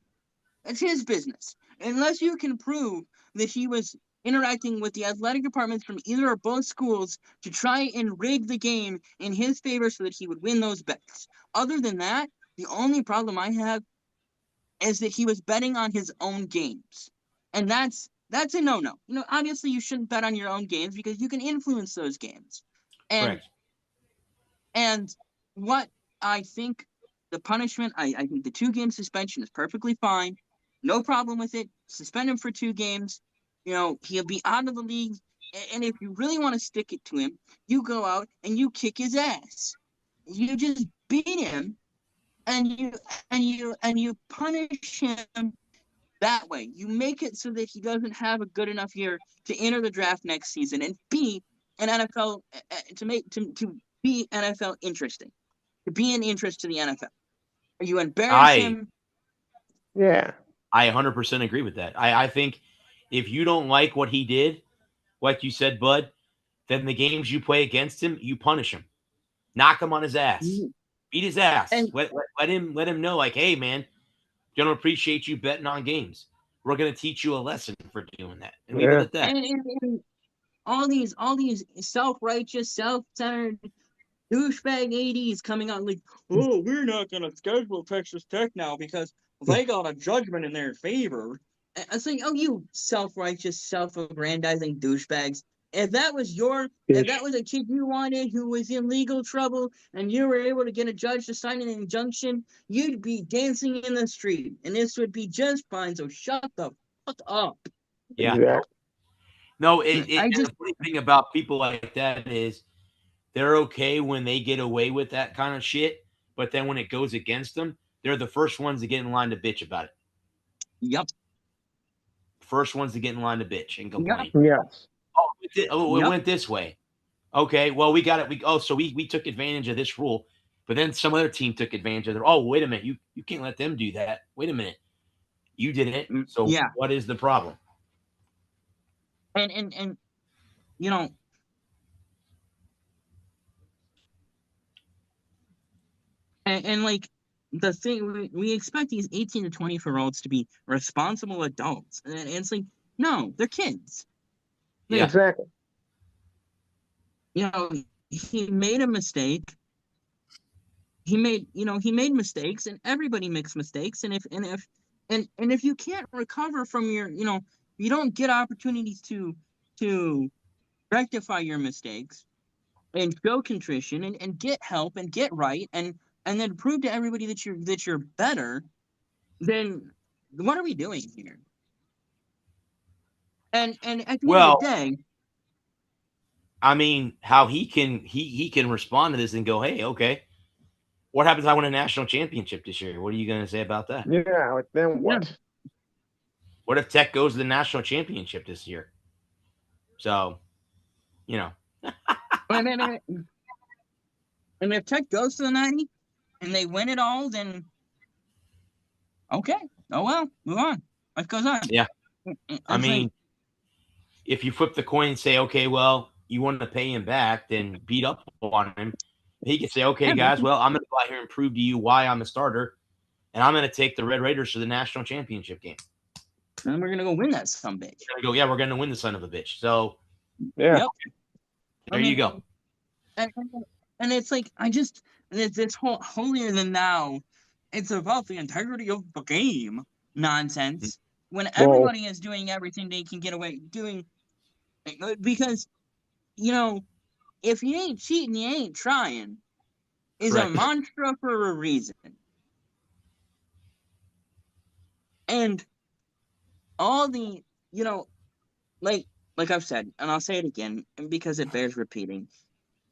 It's his business. Unless you can prove that he was interacting with the athletic departments from either or both schools to try and rig the game in his favor so that he would win those bets. Other than that, the only problem I have is that he was betting on his own games. And that's a no-no. Obviously you shouldn't bet on your own games because you can influence those games. And what I think the punishment, I think the 2-game suspension is perfectly fine. No problem with it. Suspend him for 2 games. He'll be out of the league. And if you really want to stick it to him, you go out and you kick his ass. You just beat him, and you punish him that way. You make it so that he doesn't have a good enough year to enter the draft next season and be an NFL to be NFL interesting, to be an interest to the NFL. You embarrass him. Yeah. I 100% agree with that. I think if you don't like what he did, like you said, Bud, then the games you play against him, you punish him. Knock him on his ass. Beat his ass. And let him know, like, hey, man, don't appreciate you betting on games. We're going to teach you a lesson for doing that. And leave it at that. And all these self-righteous, self-centered douchebag ADs coming out like, oh, we're not going to schedule Texas Tech now because they got a judgment in their favor. I was like, oh, you self-righteous, self-aggrandizing douchebags. If that was a kid you wanted who was in legal trouble and you were able to get a judge to sign an injunction, you'd be dancing in the street and this would be just fine. So shut the fuck up. Yeah. No, the funny thing about people like that is they're okay when they get away with that kind of shit, but then when it goes against them, they're the first ones to get in line to bitch about it. Yep. First ones to get in line to bitch and complain. Yes. It went this way. Okay, well, we got it. So we took advantage of this rule, but then some other team took advantage of it. Oh, wait a minute. You can't let them do that. Wait a minute. You didn't. So Yeah. what is the problem? And you know, and like the thing, we expect these 18 to 24-year-olds to be responsible adults, and it's like, no, they're kids. Like, Yeah. Exactly. you know, he made a mistake. He made mistakes, and everybody makes mistakes. And if you can't recover from your, you don't get opportunities to rectify your mistakes and show contrition and get help and get right and then prove to everybody that you're better, then what are we doing here? And at the end of the Well, day, I mean, how he can respond to this and go, hey, okay, what happens if I win a national championship this year? What are you going to say about that? Yeah. Like then yeah, what? What if Tech goes to the national championship this year? So, you know, and, and, and if Tech goes to the 90 and they win it all, then okay, oh well, move on, life goes on. yeah. I It's like, mean, if you flip the coin and say, okay, well, you want to pay him back, then beat up on him. He can say, okay, yeah, guys, well, I'm going to go out here and prove to you why I'm a starter, and I'm going to take the Red Raiders to the national championship game. and we're gonna go win that some bitch. We're going to go, yeah, we're going to win the son of a bitch. So Yeah. Yep. there you go. And it's like, it's this whole holier than thou, it's about the integrity of the game nonsense when Well, everybody is doing everything they can get away doing, because if you ain't cheating, you ain't trying is a Correct. mantra for a reason. And all the, like I've said, and I'll say it again because it bears repeating,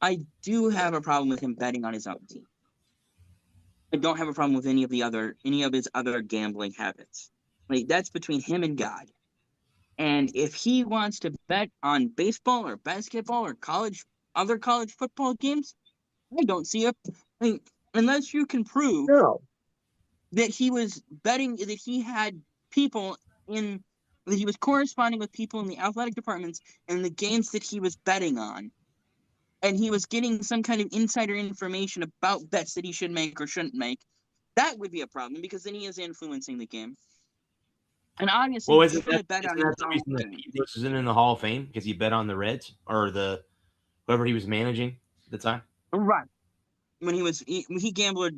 I do have a problem with him betting on his own team. I don't have a problem with any of his other gambling habits. Like, that's between him and God. And if he wants to bet on baseball or basketball or other college football games, I don't see it. Like, unless you can prove no. that he was betting, that he had people that he was corresponding with people in the athletic departments and the games that he was betting on, and he was getting some kind of insider information about bets that he should make or shouldn't make, that would be a problem because then he is influencing the game. And obviously, Well, he should have bet on his that the own reason that game. Pete Rose isn't in the Hall of Fame? Because he bet on the Reds or whoever he was managing at the time? Right. When he gambled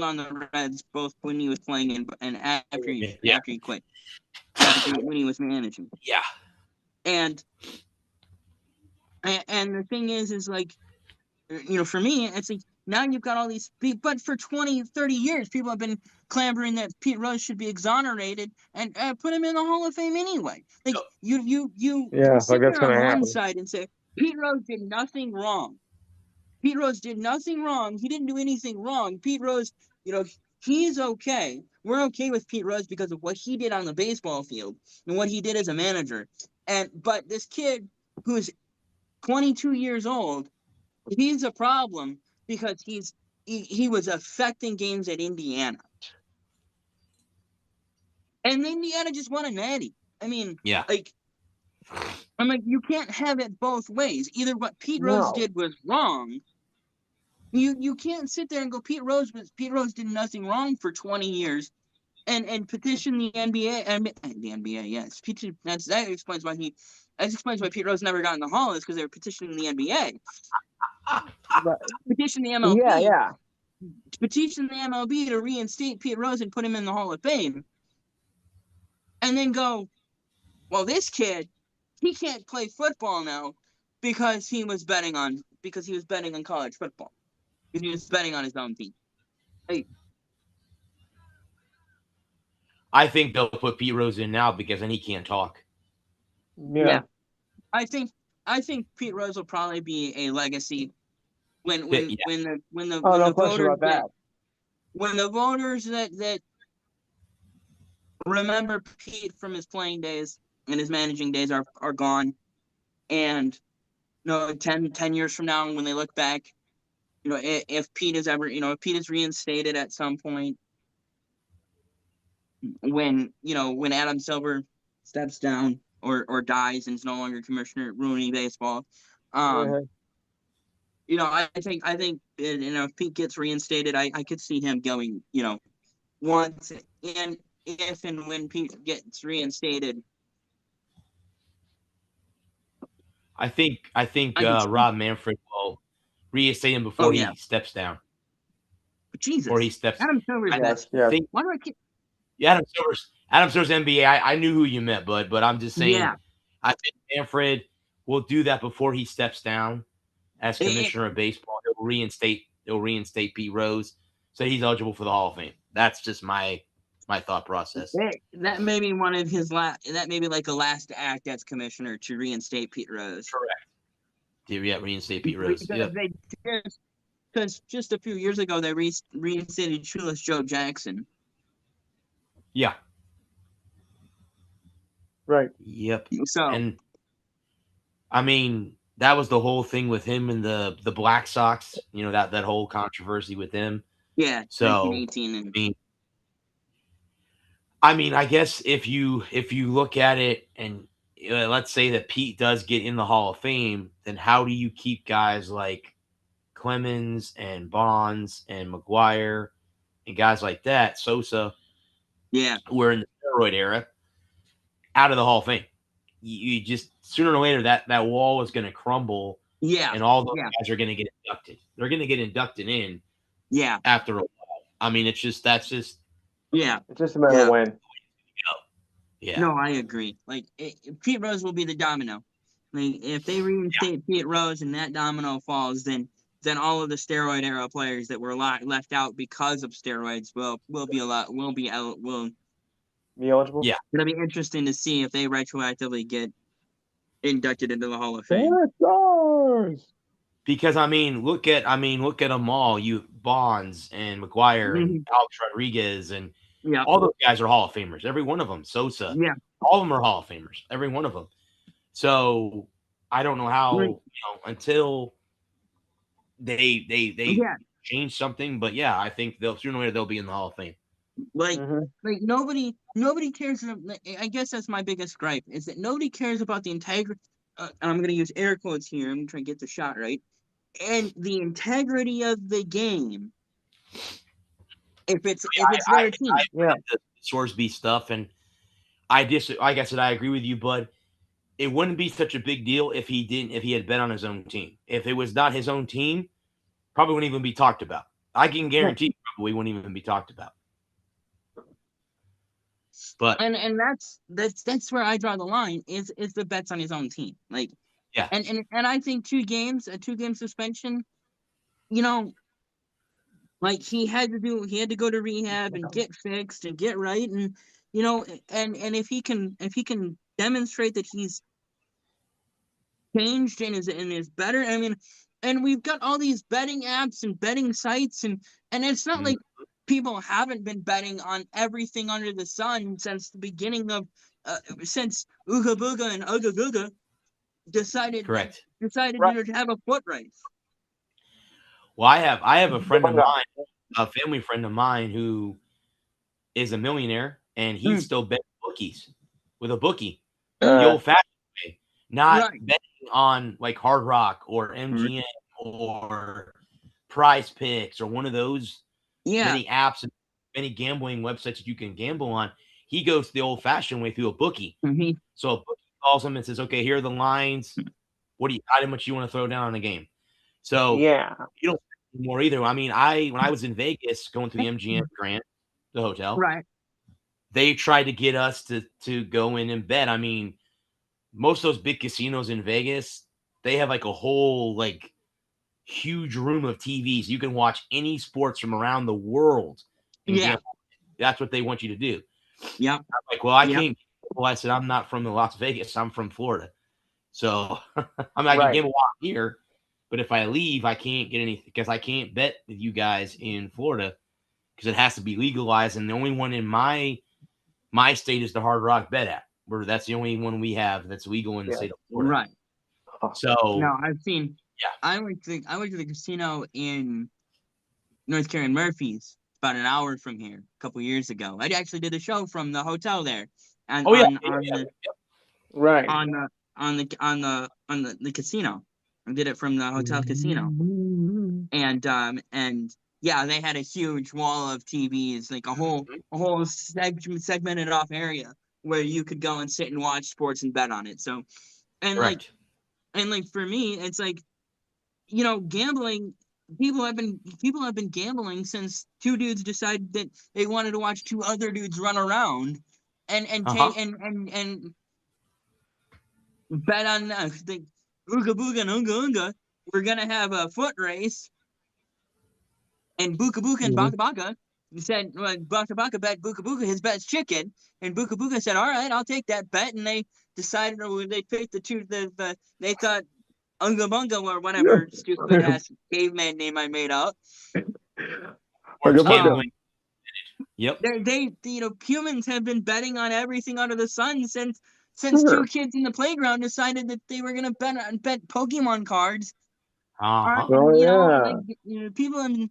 on the Reds both when he was playing and after he quit. When he was managing. Yeah. And the thing is like, for me, it's like, now you've got all these people, but for 20, 30 years, people have been clamoring that Pete Rose should be exonerated and put him in the Hall of Fame anyway. Like, you Yeah. sit Like that's there on gonna one happen. side and say, Pete Rose did nothing wrong. Pete Rose did nothing wrong. He didn't do anything wrong. Pete Rose, he's okay. We're okay with Pete Rose because of what he did on the baseball field and what he did as a manager. But this kid who's 22 years old, he's a problem because he was affecting games at Indiana. And Indiana just won a natty. I mean, Yeah. I'm like, you can't have it both ways. Either what Pete Rose No. did was wrong. You can't sit there and go, Pete Rose did nothing wrong for 20 years and petition the NBA and the NBA, yes. That explains why Pete Rose never got in the Hall, is because they were petitioning the NBA. But, Petition the MLB. yeah. Petition the MLB to reinstate Pete Rose and put him in the Hall of Fame. And then go, well, this kid, he can't play football now because he was betting on college football. Because he was betting on his own team. Like, I think they'll put Pete Rose in now because then he can't talk. Yeah. I think Pete Rose will probably be a legacy when the Oh, no question about that. when the voters that remember Pete from his playing days and his managing days are gone, and 10 years from now when they look back, if Pete is reinstated at some point, when Adam Silver steps down or dies and is no longer commissioner, ruining baseball. Uh-huh. I think if Pete gets reinstated, I could see him going, once and if and when Pete gets reinstated. I think I Rob Manfred will reinstate him before he steps down. Jesus, Before he steps. Adam Silver. Yes. Why do I keep? Yeah, Adam Silver's NBA. I knew who you meant, but I'm just saying. Yeah. I think Manfred will do that before he steps down as commissioner of baseball. He'll reinstate Pete Rose, so he's eligible for the Hall of Fame. That's just my thought process. That may be one of his last. That may be like a last act as commissioner to reinstate Pete Rose. Correct. Yeah, reinstate Pete Rose. Yeah. Because just a few years ago they reinstated Shoeless Joe Jackson. Yeah. Right. Yep. So, and I mean, that was the whole thing with him and the Black Sox. That whole controversy with him. Yeah. So 1918 I mean, I guess if you look at it and let's say that Pete does get in the Hall of Fame, then how do you keep guys like Clemens and Bonds and McGuire and guys like that, Sosa, who are in the steroid era, out of the Hall of Fame? You just sooner or later that wall is going to crumble. Yeah. And all those guys are going to get inducted. They're going to get inducted in. Yeah. After a while. I mean, that's just. Yeah. It's just a matter of when. Yeah. No, I agree. Like Pete Rose will be the domino. Like if they reinstate Pete Rose and that domino falls, then all of the steroid era players that were left out because of steroids will be eligible. Yeah. It'll be interesting to see if they retroactively get inducted into the Hall of Fame. Because I mean, look at them all. You Bonds and McGuire and Alex Rodriguez and all those guys are Hall of Famers. Every one of them. Sosa. Yeah. All of them are Hall of Famers. Every one of them. So I don't know how until they change something, but yeah, I think sooner or later they'll be in the Hall of Fame. Like nobody cares. I guess that's my biggest gripe is that nobody cares about the integrity. I'm going to use air quotes here. I'm going to try and get the shot right. And the integrity of the game. If it's their team, the Sorsby stuff, and like I said, I agree with you, but it wouldn't be such a big deal if he had bet on his own team. If it was not his own team, probably wouldn't even be talked about. I can guarantee probably wouldn't even be talked about. But and that's where I draw the line is the bets on his own team. Like and I think 2 games, a 2-game suspension, like he had to go to rehab and get fixed and get right, and and if he can demonstrate that he's changed and is better. I mean, and we've got all these betting apps and betting sites and it's not like people haven't been betting on everything under the sun since the beginning of since Ooga Booga and Ooga Googa decided to have a foot race. Well, I have a friend of mine, a family friend of mine who is a millionaire, and he's still betting bookies with a bookie, the old-fashioned way, not betting on like Hard Rock or MGM or Prize Picks or one of those many apps and many gambling websites that you can gamble on. He goes the old-fashioned way through a bookie. So a bookie calls him and says, "Okay, here are the lines. How much you want to throw down on the game?" So you don't more either. I mean, when I was in Vegas going to the MGM Grand, the hotel, they tried to get us to go in and bet. I mean, most of those big casinos in Vegas, they have like a whole like huge room of TVs. You can watch any sports from around the world. That's what they want you to do. Yeah. I'm like, well, I can't. Well, I said, I'm not from Las Vegas. I'm from Florida. So I mean, I can gamble out here, but if I leave, I can't get anything because I can't bet with you guys in Florida because it has to be legalized. And the only one in my state is the Hard Rock Bet app, where that's the only one we have that's legal in the state of Florida. Right. So no, I've seen. I went to the casino in North Carolina, Murphy's, about an hour from here a couple years ago. I actually did a show from the hotel there, and Oh yeah, Right. on the casino. I did it from the hotel casino, and yeah, they had a huge wall of TVs, like a whole segmented off area where you could go and sit and watch sports and bet on it. So, and like correct. and like for me, it's like, gambling. People have been gambling since two dudes decided that they wanted to watch two other dudes run around, and Uh huh. take and bet on the Ooga Booga and Unga Unga. We're gonna have a foot race, and Buka Buka and Mhm. Baka Baka said, well, Baka Baka bet Buka Buka his bet's chicken, and Buka Buka said, all right, I'll take that bet, and they decided, or they picked they thought Unga Bunga or whatever stupid ass caveman name I made up. Sports Um, gambling. Yep. Humans have been betting on everything under the sun since two Sure. kids in the playground decided that they were gonna bet Pokemon cards. Uh huh. Oh And yeah. people in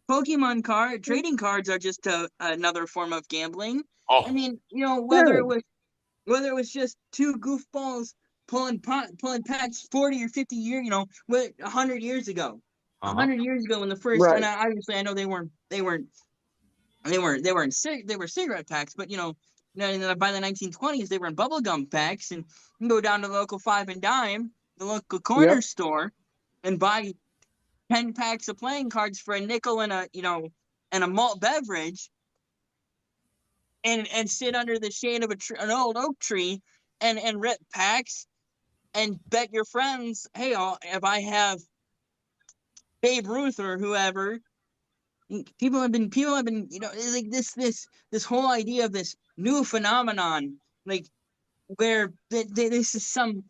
Pokemon trading cards are just another form of gambling. I Oh. mean, Yeah. whether it was just two goofballs pulling packs 40 or 50 years, 100 years ago. Uh huh. 100 years ago when the first, and Right. obviously I know they were cigarette packs, but by the 1920s they were in bubblegum packs, and you can go down to the local five and dime, the local corner Yep. store, and buy 10 packs of playing cards for a nickel and a malt beverage, and sit under the shade of an old oak tree, and rip packs and bet your friends, hey, if I have Babe Ruth or whoever. People have been, it's like this whole idea of this new phenomenon, like where this is some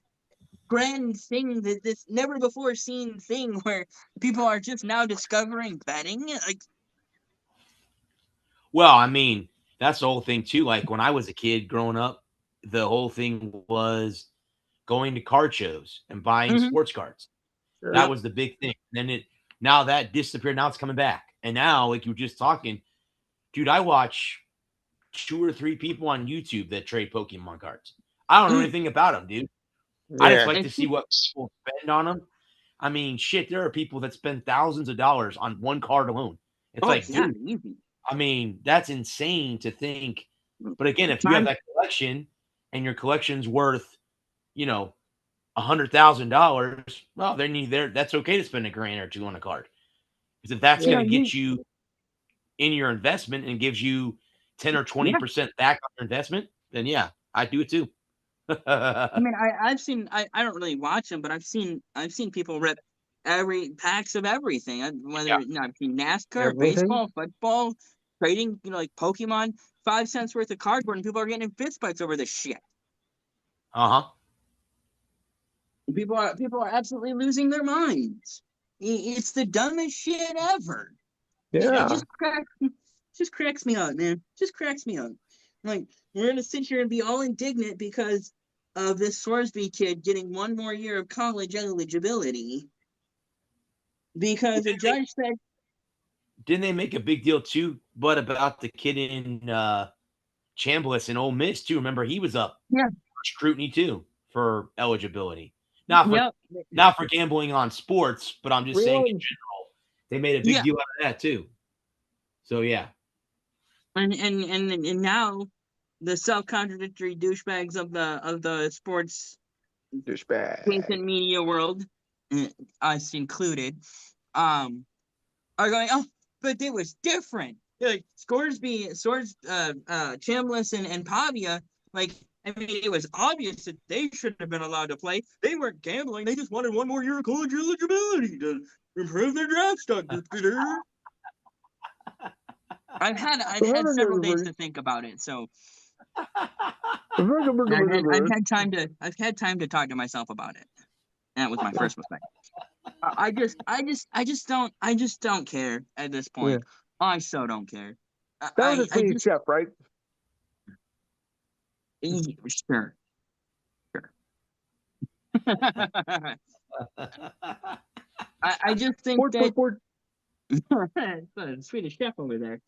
grand thing, that this never before seen thing where people are just now discovering betting. Like, Well, I mean, that's the whole thing too. Like when I was a kid growing up, the whole thing was going to card shows and buying mm-hmm, sports cards. That Sure. yep, was the big thing. Then now that disappeared. Now it's coming back. And now, like you were just talking, dude, I watch two or three people on YouTube that trade Pokemon cards. I don't know mm, anything about them, dude. I just Yeah. like and to see what people spend on them. I mean, shit, there are people that spend thousands of dollars on one card alone. It's oh like, yeah, dude, easy. I mean, that's insane to think. But again, if you have Time, that collection and your collection's worth, you know, $100,000, well, then that's okay to spend a grand or two on a card. Because if that's Yeah. going to get you, you in your investment and gives you 10 or yeah. 20% back on your investment, then yeah, I do it too. I mean, I've seen, I don't really watch them, but I've seen people rip every packs of everything. Yeah. I've seen NASCAR, Everything. baseball, football, trading, like Pokemon, 5 cents worth of cardboard, and people are getting in fist fights over this shit. Uh-huh. People are absolutely losing their minds. It's the dumbest shit ever. It Yeah. just cracks me up, man. Just cracks me up. Like, we're gonna sit here and be all indignant because of this Sorsby kid getting one more year of college eligibility because a judge said, Didn't they make a big deal too, but about the kid in Chambliss in Ole Miss too? Remember, he was up yeah, for scrutiny too for eligibility. Not for yep, not for gambling on sports, but I'm just saying in Really? general, they made a big yeah, deal out of that too. So yeah. and now the self-contradictory douchebags of the sports Douchebag. paint media world, us included, um, are going, oh, but it was different. Like Chambliss and Pavia, like, I mean, it was obvious that they shouldn't have been allowed to play. They weren't gambling. They just wanted one more year of college eligibility to improve their draft stock. I've had several days to think about it, so I've had time to talk to myself about it. That was my first mistake. I just don't care at this Yeah. point. I so don't care. That was I a I Swedish just chef, right? sure, sure. I just think Port, that port, port. It's a Swedish chef over there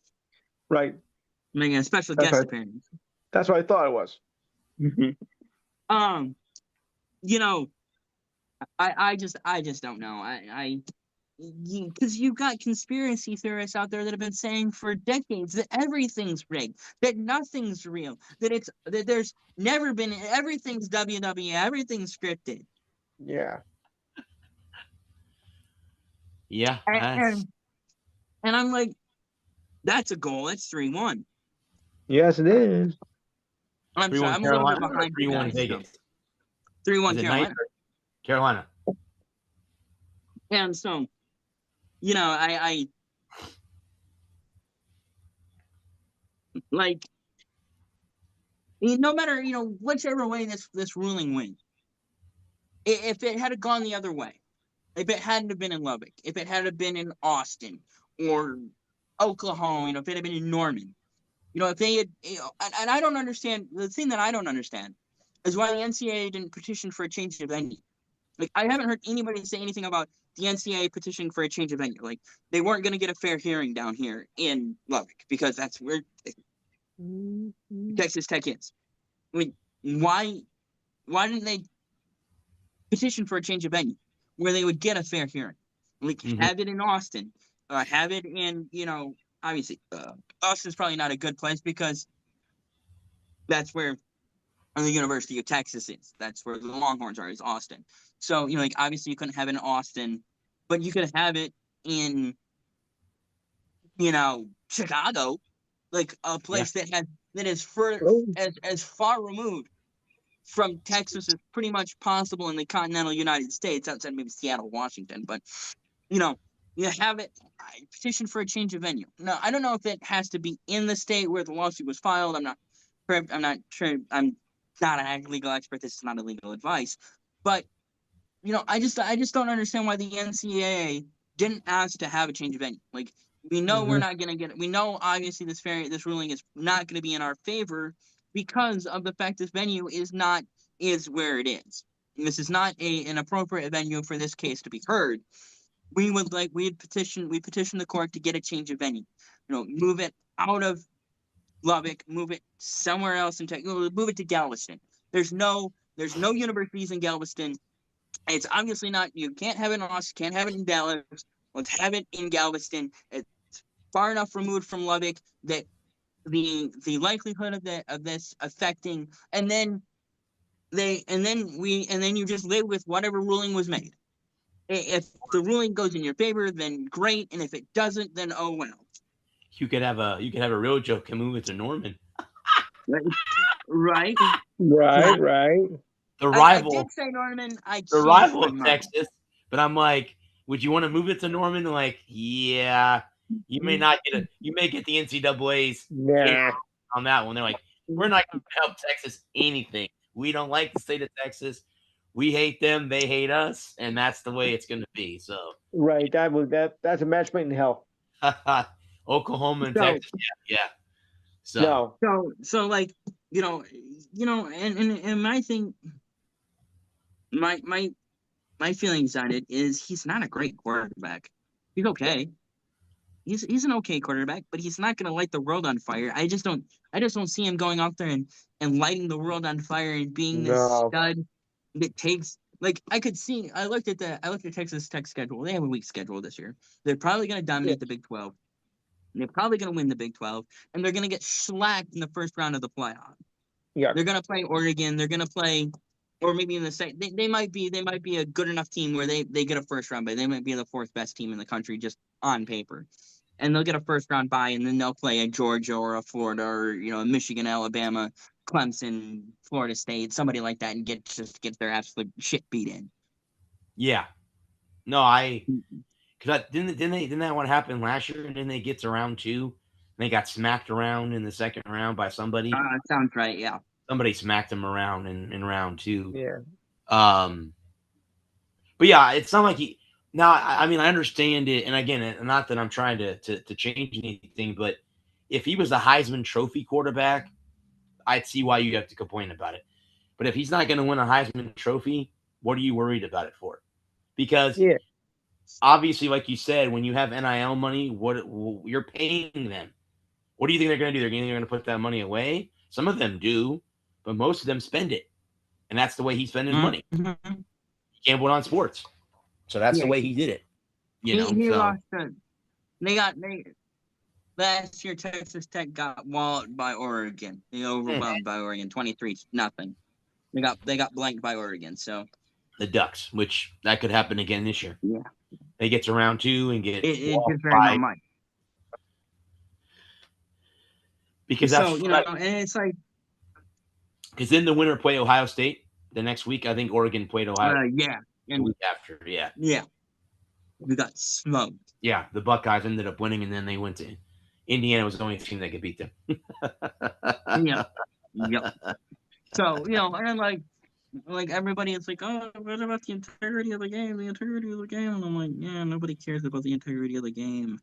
Right. making a special That's guest right. appearance. That's what I thought it was. You know, I just don't know. Because you've got conspiracy theorists out there that have been saying for decades that everything's rigged, that nothing's real, that there's never been, everything's WWE, everything's scripted. Yeah. Yeah. And I'm like, that's a goal. That's 3-1. Yes, it is. I'm sorry, 3-1 I'm a little bit Carolina or behind you 3-1 guys. Vegas? 3-1 Is it Carolina. Carolina. And so, I like, no matter, whichever way this ruling went, if it had gone the other way, if it hadn't have been in Lubbock, if it had been in Austin or Oklahoma, if it had been in Norman, if they had, and I don't understand, the thing that I don't understand is why the NCAA didn't petition for a change of venue. Like, I haven't heard anybody say anything about the NCAA petitioning for a change of venue. Like, they weren't going to get a fair hearing down here in Lubbock because that's where Texas Tech is. I mean, why didn't they petition for a change of venue where they would get a fair hearing? Like, have it in Austin, have it in, obviously, Austin's probably not a good place because that's where the University of Texas is. That's where the Longhorns are, is Austin. So, like, obviously you couldn't have it in Austin, but you could have it in, Chicago, like a place that is as far removed from Texas as pretty much possible in the continental United States, outside maybe Seattle, Washington. But, you have it, petition for a change of venue. No, I don't know if it has to be in the state where the lawsuit was filed. I'm not sure. I'm not a legal expert. This is not a legal advice. But, I just don't understand why the NCAA didn't ask to have a change of venue. Like, we know we're not going to get it. We know, obviously, this ruling is not going to be in our favor because of the fact this venue is where it is. And this is not an appropriate venue for this case to be heard. We petition the court to get a change of venue. Move it out of Lubbock, move it somewhere else in Texas, move it to Galveston. There's no universities in Galveston. It's obviously not, you can't have it in Austin, can't have it in Dallas. Let's have it in Galveston. It's far enough removed from Lubbock that the likelihood of this affecting, and then you just live with whatever ruling was made. If the ruling goes in your favor, then great, and if it doesn't, then oh well. You could have a real joke and move it to Norman. Right. Right. The rival. I did say Norman. The rival of Texas, but I'm like, would you want to move it to Norman? Like, yeah, you may not get it. You may get the NCAA's on that one. They're like, we're not going to help Texas anything. We don't like the state of Texas. We hate them. They hate us, and that's the way it's going to be. So, right, that's a match made in hell. Oklahoma and Texas, yeah. So like, and my thing, my feelings on it is he's not a great quarterback. He's okay. He's an okay quarterback, but he's not going to light the world on fire. I just don't see him going out there and lighting the world on fire and being this stud that takes, like, I looked at Texas Tech schedule. They have a weak schedule this year. They're probably going to dominate the Big 12. They're probably going to win the Big 12, and they're going to get shellacked in the first round of the playoff. Yeah, they're going to play Oregon. They're going to play, or maybe in the second. They might be a good enough team where they get a first round bye. They might be the fourth best team in the country just on paper, and they'll get a first round bye, and then they'll play a Georgia or a Florida or a Michigan, Alabama, Clemson, Florida State, somebody like that, and get their absolute shit beat in. Yeah, no, because didn't that one happen last year? And then they get to round 2, and they got smacked around in the second round by somebody. Sounds right. Yeah, somebody smacked them around in round 2. Yeah. But yeah, it's not like he. Now, I mean, I understand it, and again, not that I'm trying to change anything, but if he was a Heisman Trophy quarterback, I'd see why you have to complain about it. But if he's not going to win a Heisman Trophy, what are you worried about it for? Because obviously, like you said, when you have NIL money, what you're paying them. What do you think they're going to do? They're going to put that money away? Some of them do, but most of them spend it. And that's the way he spent his money. Mm-hmm. He gambled on sports. So that's the way he did it. He so. lost it. Last year, Texas Tech got walloped by Oregon. They overwhelmed by Oregon, 23-0. They got blanked by Oregon. So the Ducks, which that could happen again this year. Yeah, they get to round 2 and get it just very well might. Because so and it's like because then the winner play Ohio State the next week. I think Oregon played Ohio. The week after, we got smoked. Yeah, the Buckeyes ended up winning, and then they went to Indiana. Was the only team that could beat them. Yep. So and then like everybody is like, oh, what about the integrity of the game? The integrity of the game, and I'm like, yeah, nobody cares about the integrity of the game.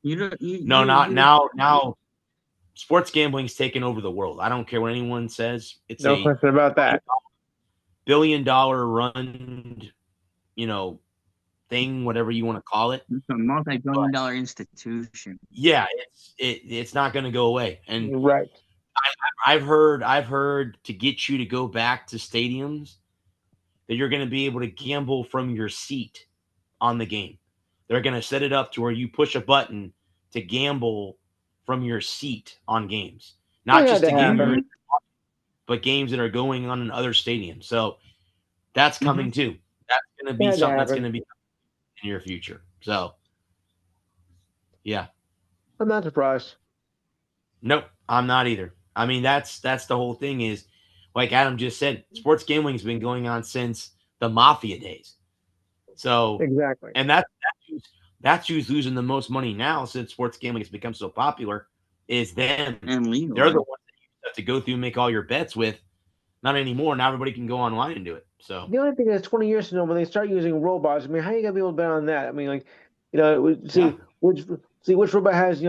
Now. Sports gambling's taken over the world. I don't care what anyone says. It's no question about that. $1 billion run, thing, whatever you want to call it. It's a multi-billion-dollar institution. Yeah, it's not going to go away. And right, I've heard to get you to go back to stadiums that you're going to be able to gamble from your seat on the game. They're going to set it up to where you push a button to gamble from your seat on games, not just the game, but games that are going on in other stadiums. So that's coming too. That's going to be something that's going to be in the near future. So, yeah. I'm not surprised. Nope, I'm not either. I mean, that's the whole thing is, like Adam just said, sports gambling has been going on since the mafia days. So exactly, and that's who's losing the most money now since sports gambling has become so popular is them. And legal. They're the ones that you have to go through and make all your bets with. Not anymore. Now everybody can go online and do it. So the only thing is 20 years from now when they start using robots, I mean, how are you gonna be able to bet on that? I mean, which robot has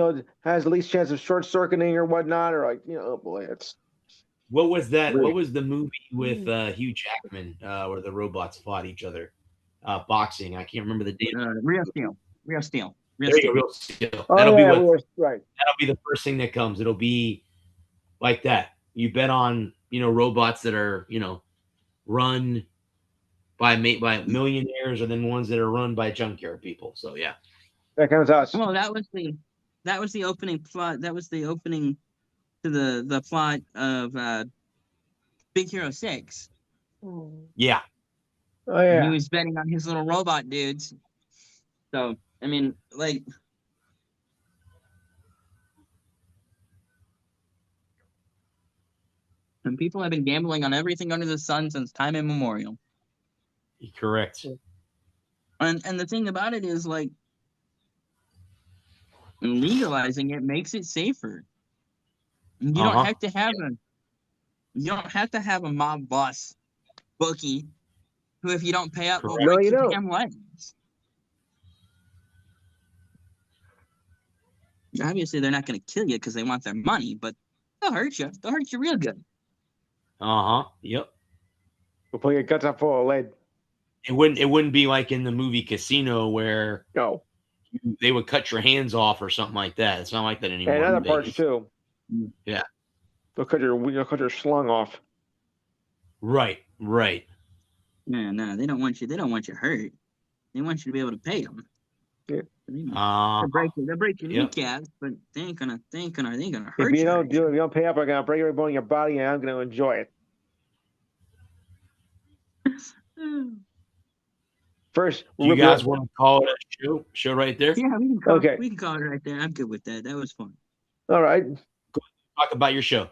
has the least chance of short circuiting or whatnot, or oh boy, it's what was that? Really? What was the movie with Hugh Jackman where the robots fought each other? Boxing. I can't remember the name. Real Steel. Real Steel. Real Steel. Oh, that'll be right. That'll be the first thing that comes. It'll be like that. You bet on robots that are run by millionaires, or then ones that are run by junkyard people. So yeah, that comes us. Well, that was the opening plot. That was the opening to the plot of Big Hero 6. Yeah. Oh yeah. He was betting on his little robot dudes. So I mean, like. And people have been gambling on everything under the sun since time immemorial. Correct. And the thing about it is, like, legalizing it makes it safer. You don't have to have a mob boss bookie who, if you don't pay up, will break your damn legs. Obviously, they're not going to kill you because they want their money, but they'll hurt you. They'll hurt you real good. Yep. We'll put your guts up full of lead. It wouldn't be like in the movie Casino where they would cut your hands off or something like that. It's not like that anymore. And other parts too. Yeah. They'll cut your slung off. Right. No, they don't want you. They don't want you hurt. They want you to be able to pay them. Yeah. They'll break your kneecaps, but they ain't gonna hurt you. If you don't pay up, I'm gonna break every bone in your body, and I'm gonna enjoy it. First, you guys want to call it a show right there? Yeah, we can call it right there. I'm good with that. That was fun. All right. Talk about your show.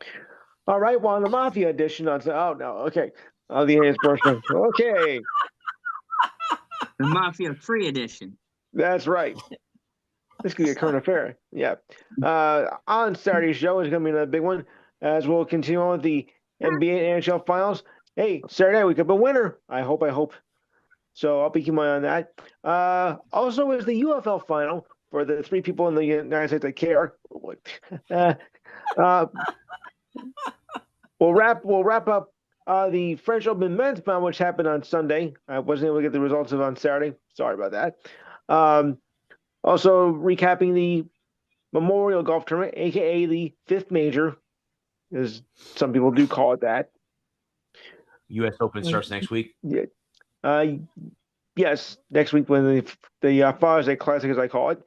All right. Well, on the Mafia edition, the NBA Sports Show. Okay. The Mafia Free edition. That's right. This could be a current affair. Yeah. On Saturday's show is going to be another big one, as we'll continue on with the NBA and NHL Finals. Hey, Saturday we could be a winner. I hope. So I'll be keeping my eye on that. Also is the UFL final for the 3 people in the United States that care. We'll wrap up The French Open men's final, which happened on Sunday. I wasn't able to get the results of on Saturday. Sorry about that. Also recapping the Memorial Golf Tournament, aka the fifth major, as some people do call it that. U.S. Open starts next week. Yeah. Yes, next week when the Father's Day Classic, as I call it.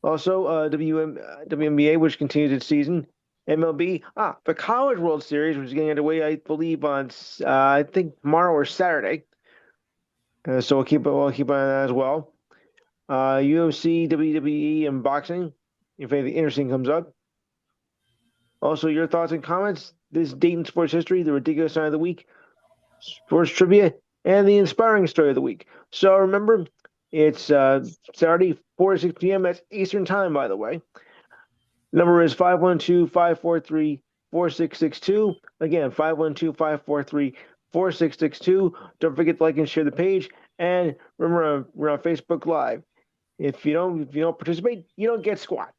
Also, WNBA, which continues its season. MLB, the College World Series, which is getting underway, I believe, on I think tomorrow or Saturday. So we'll keep an eye on that as well. UFC, WWE, and boxing, if anything interesting comes up. Also, your thoughts and comments. This Dayton sports history, the ridiculous sign of the week, sports trivia, and the inspiring story of the week. So remember, it's Saturday, 4 to 6 p.m. That's Eastern Time, by the way. Number is 512-543-4662. Again, 512-543-4662. Don't forget to like and share the page. And remember, we're on Facebook Live. If you don't participate, you don't get squat.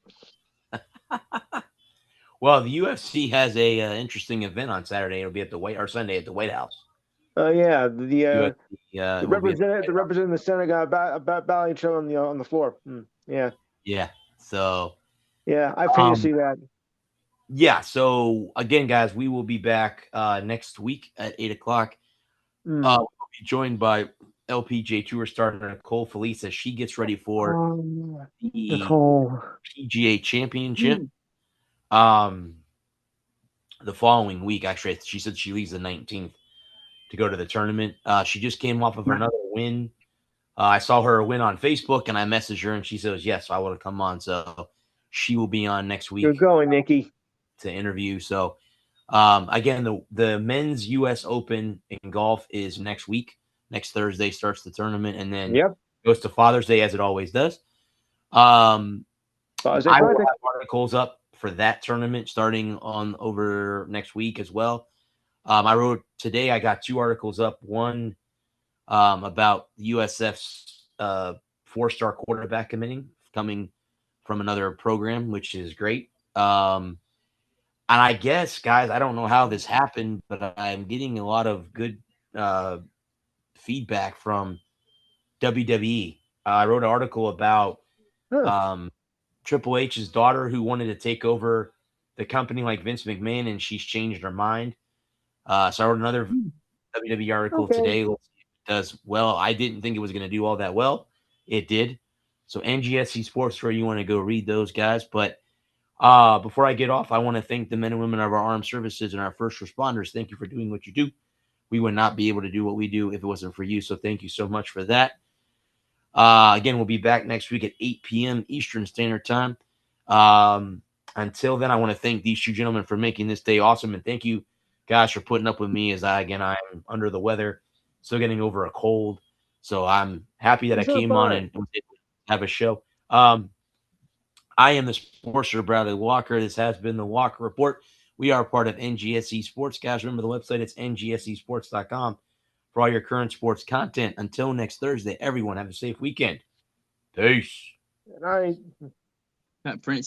Well, the UFC has a interesting event on Saturday. It'll be at Sunday at the White House. Yeah, UFC, representing the Senate battling each other on the floor. Yeah. Yeah. So. Yeah, I pay to see that. Yeah. So again, guys, we will be back next week at 8:00. We'll be joined by LPGA Tour star Nicole Felice as she gets ready for the Nicole PGA Championship. The following week, actually, she said she leaves the 19th to go to the tournament. She just came off of another win. I saw her win on Facebook, and I messaged her, and she says, yes, I want to come on. So she will be on next week. You're going, Nikki. To interview. So, again, the men's U.S. Open in golf is next week. Next Thursday starts the tournament, and then goes to Father's Day, as it always does. I will have articles up for that tournament starting on over next week as well. I wrote today, I got 2 articles up. One about USF's 4-star quarterback coming from another program, which is great. And I guess, guys, I don't know how this happened, but I'm getting a lot of good feedback from WWE. I wrote an article about Triple H's daughter who wanted to take over the company like Vince McMahon, and she's changed her mind. So I wrote another WWE article today. Let's see if it does well. I didn't think it was going to do all that well. It did. So NGSC Sports Store, you want to go read those, guys. But before I get off, I want to thank the men and women of our armed services and our first responders. Thank you for doing what you do. We would not be able to do what we do if it wasn't for you. So thank you so much for that. Again, we'll be back next week at 8 p.m. Eastern Standard Time. Until then, I want to thank these 2 gentlemen for making this day awesome. And thank you, guys, for putting up with me as I'm under the weather, still getting over a cold. So I'm happy that I came on and have a show. I am the sportster, Bradley Walker. This has been the Walker Report. We are part of NGSC Sports, guys. Remember the website, it's ngscsports.com for all your current sports content. Until next Thursday, everyone have a safe weekend. Peace. All right. Prince.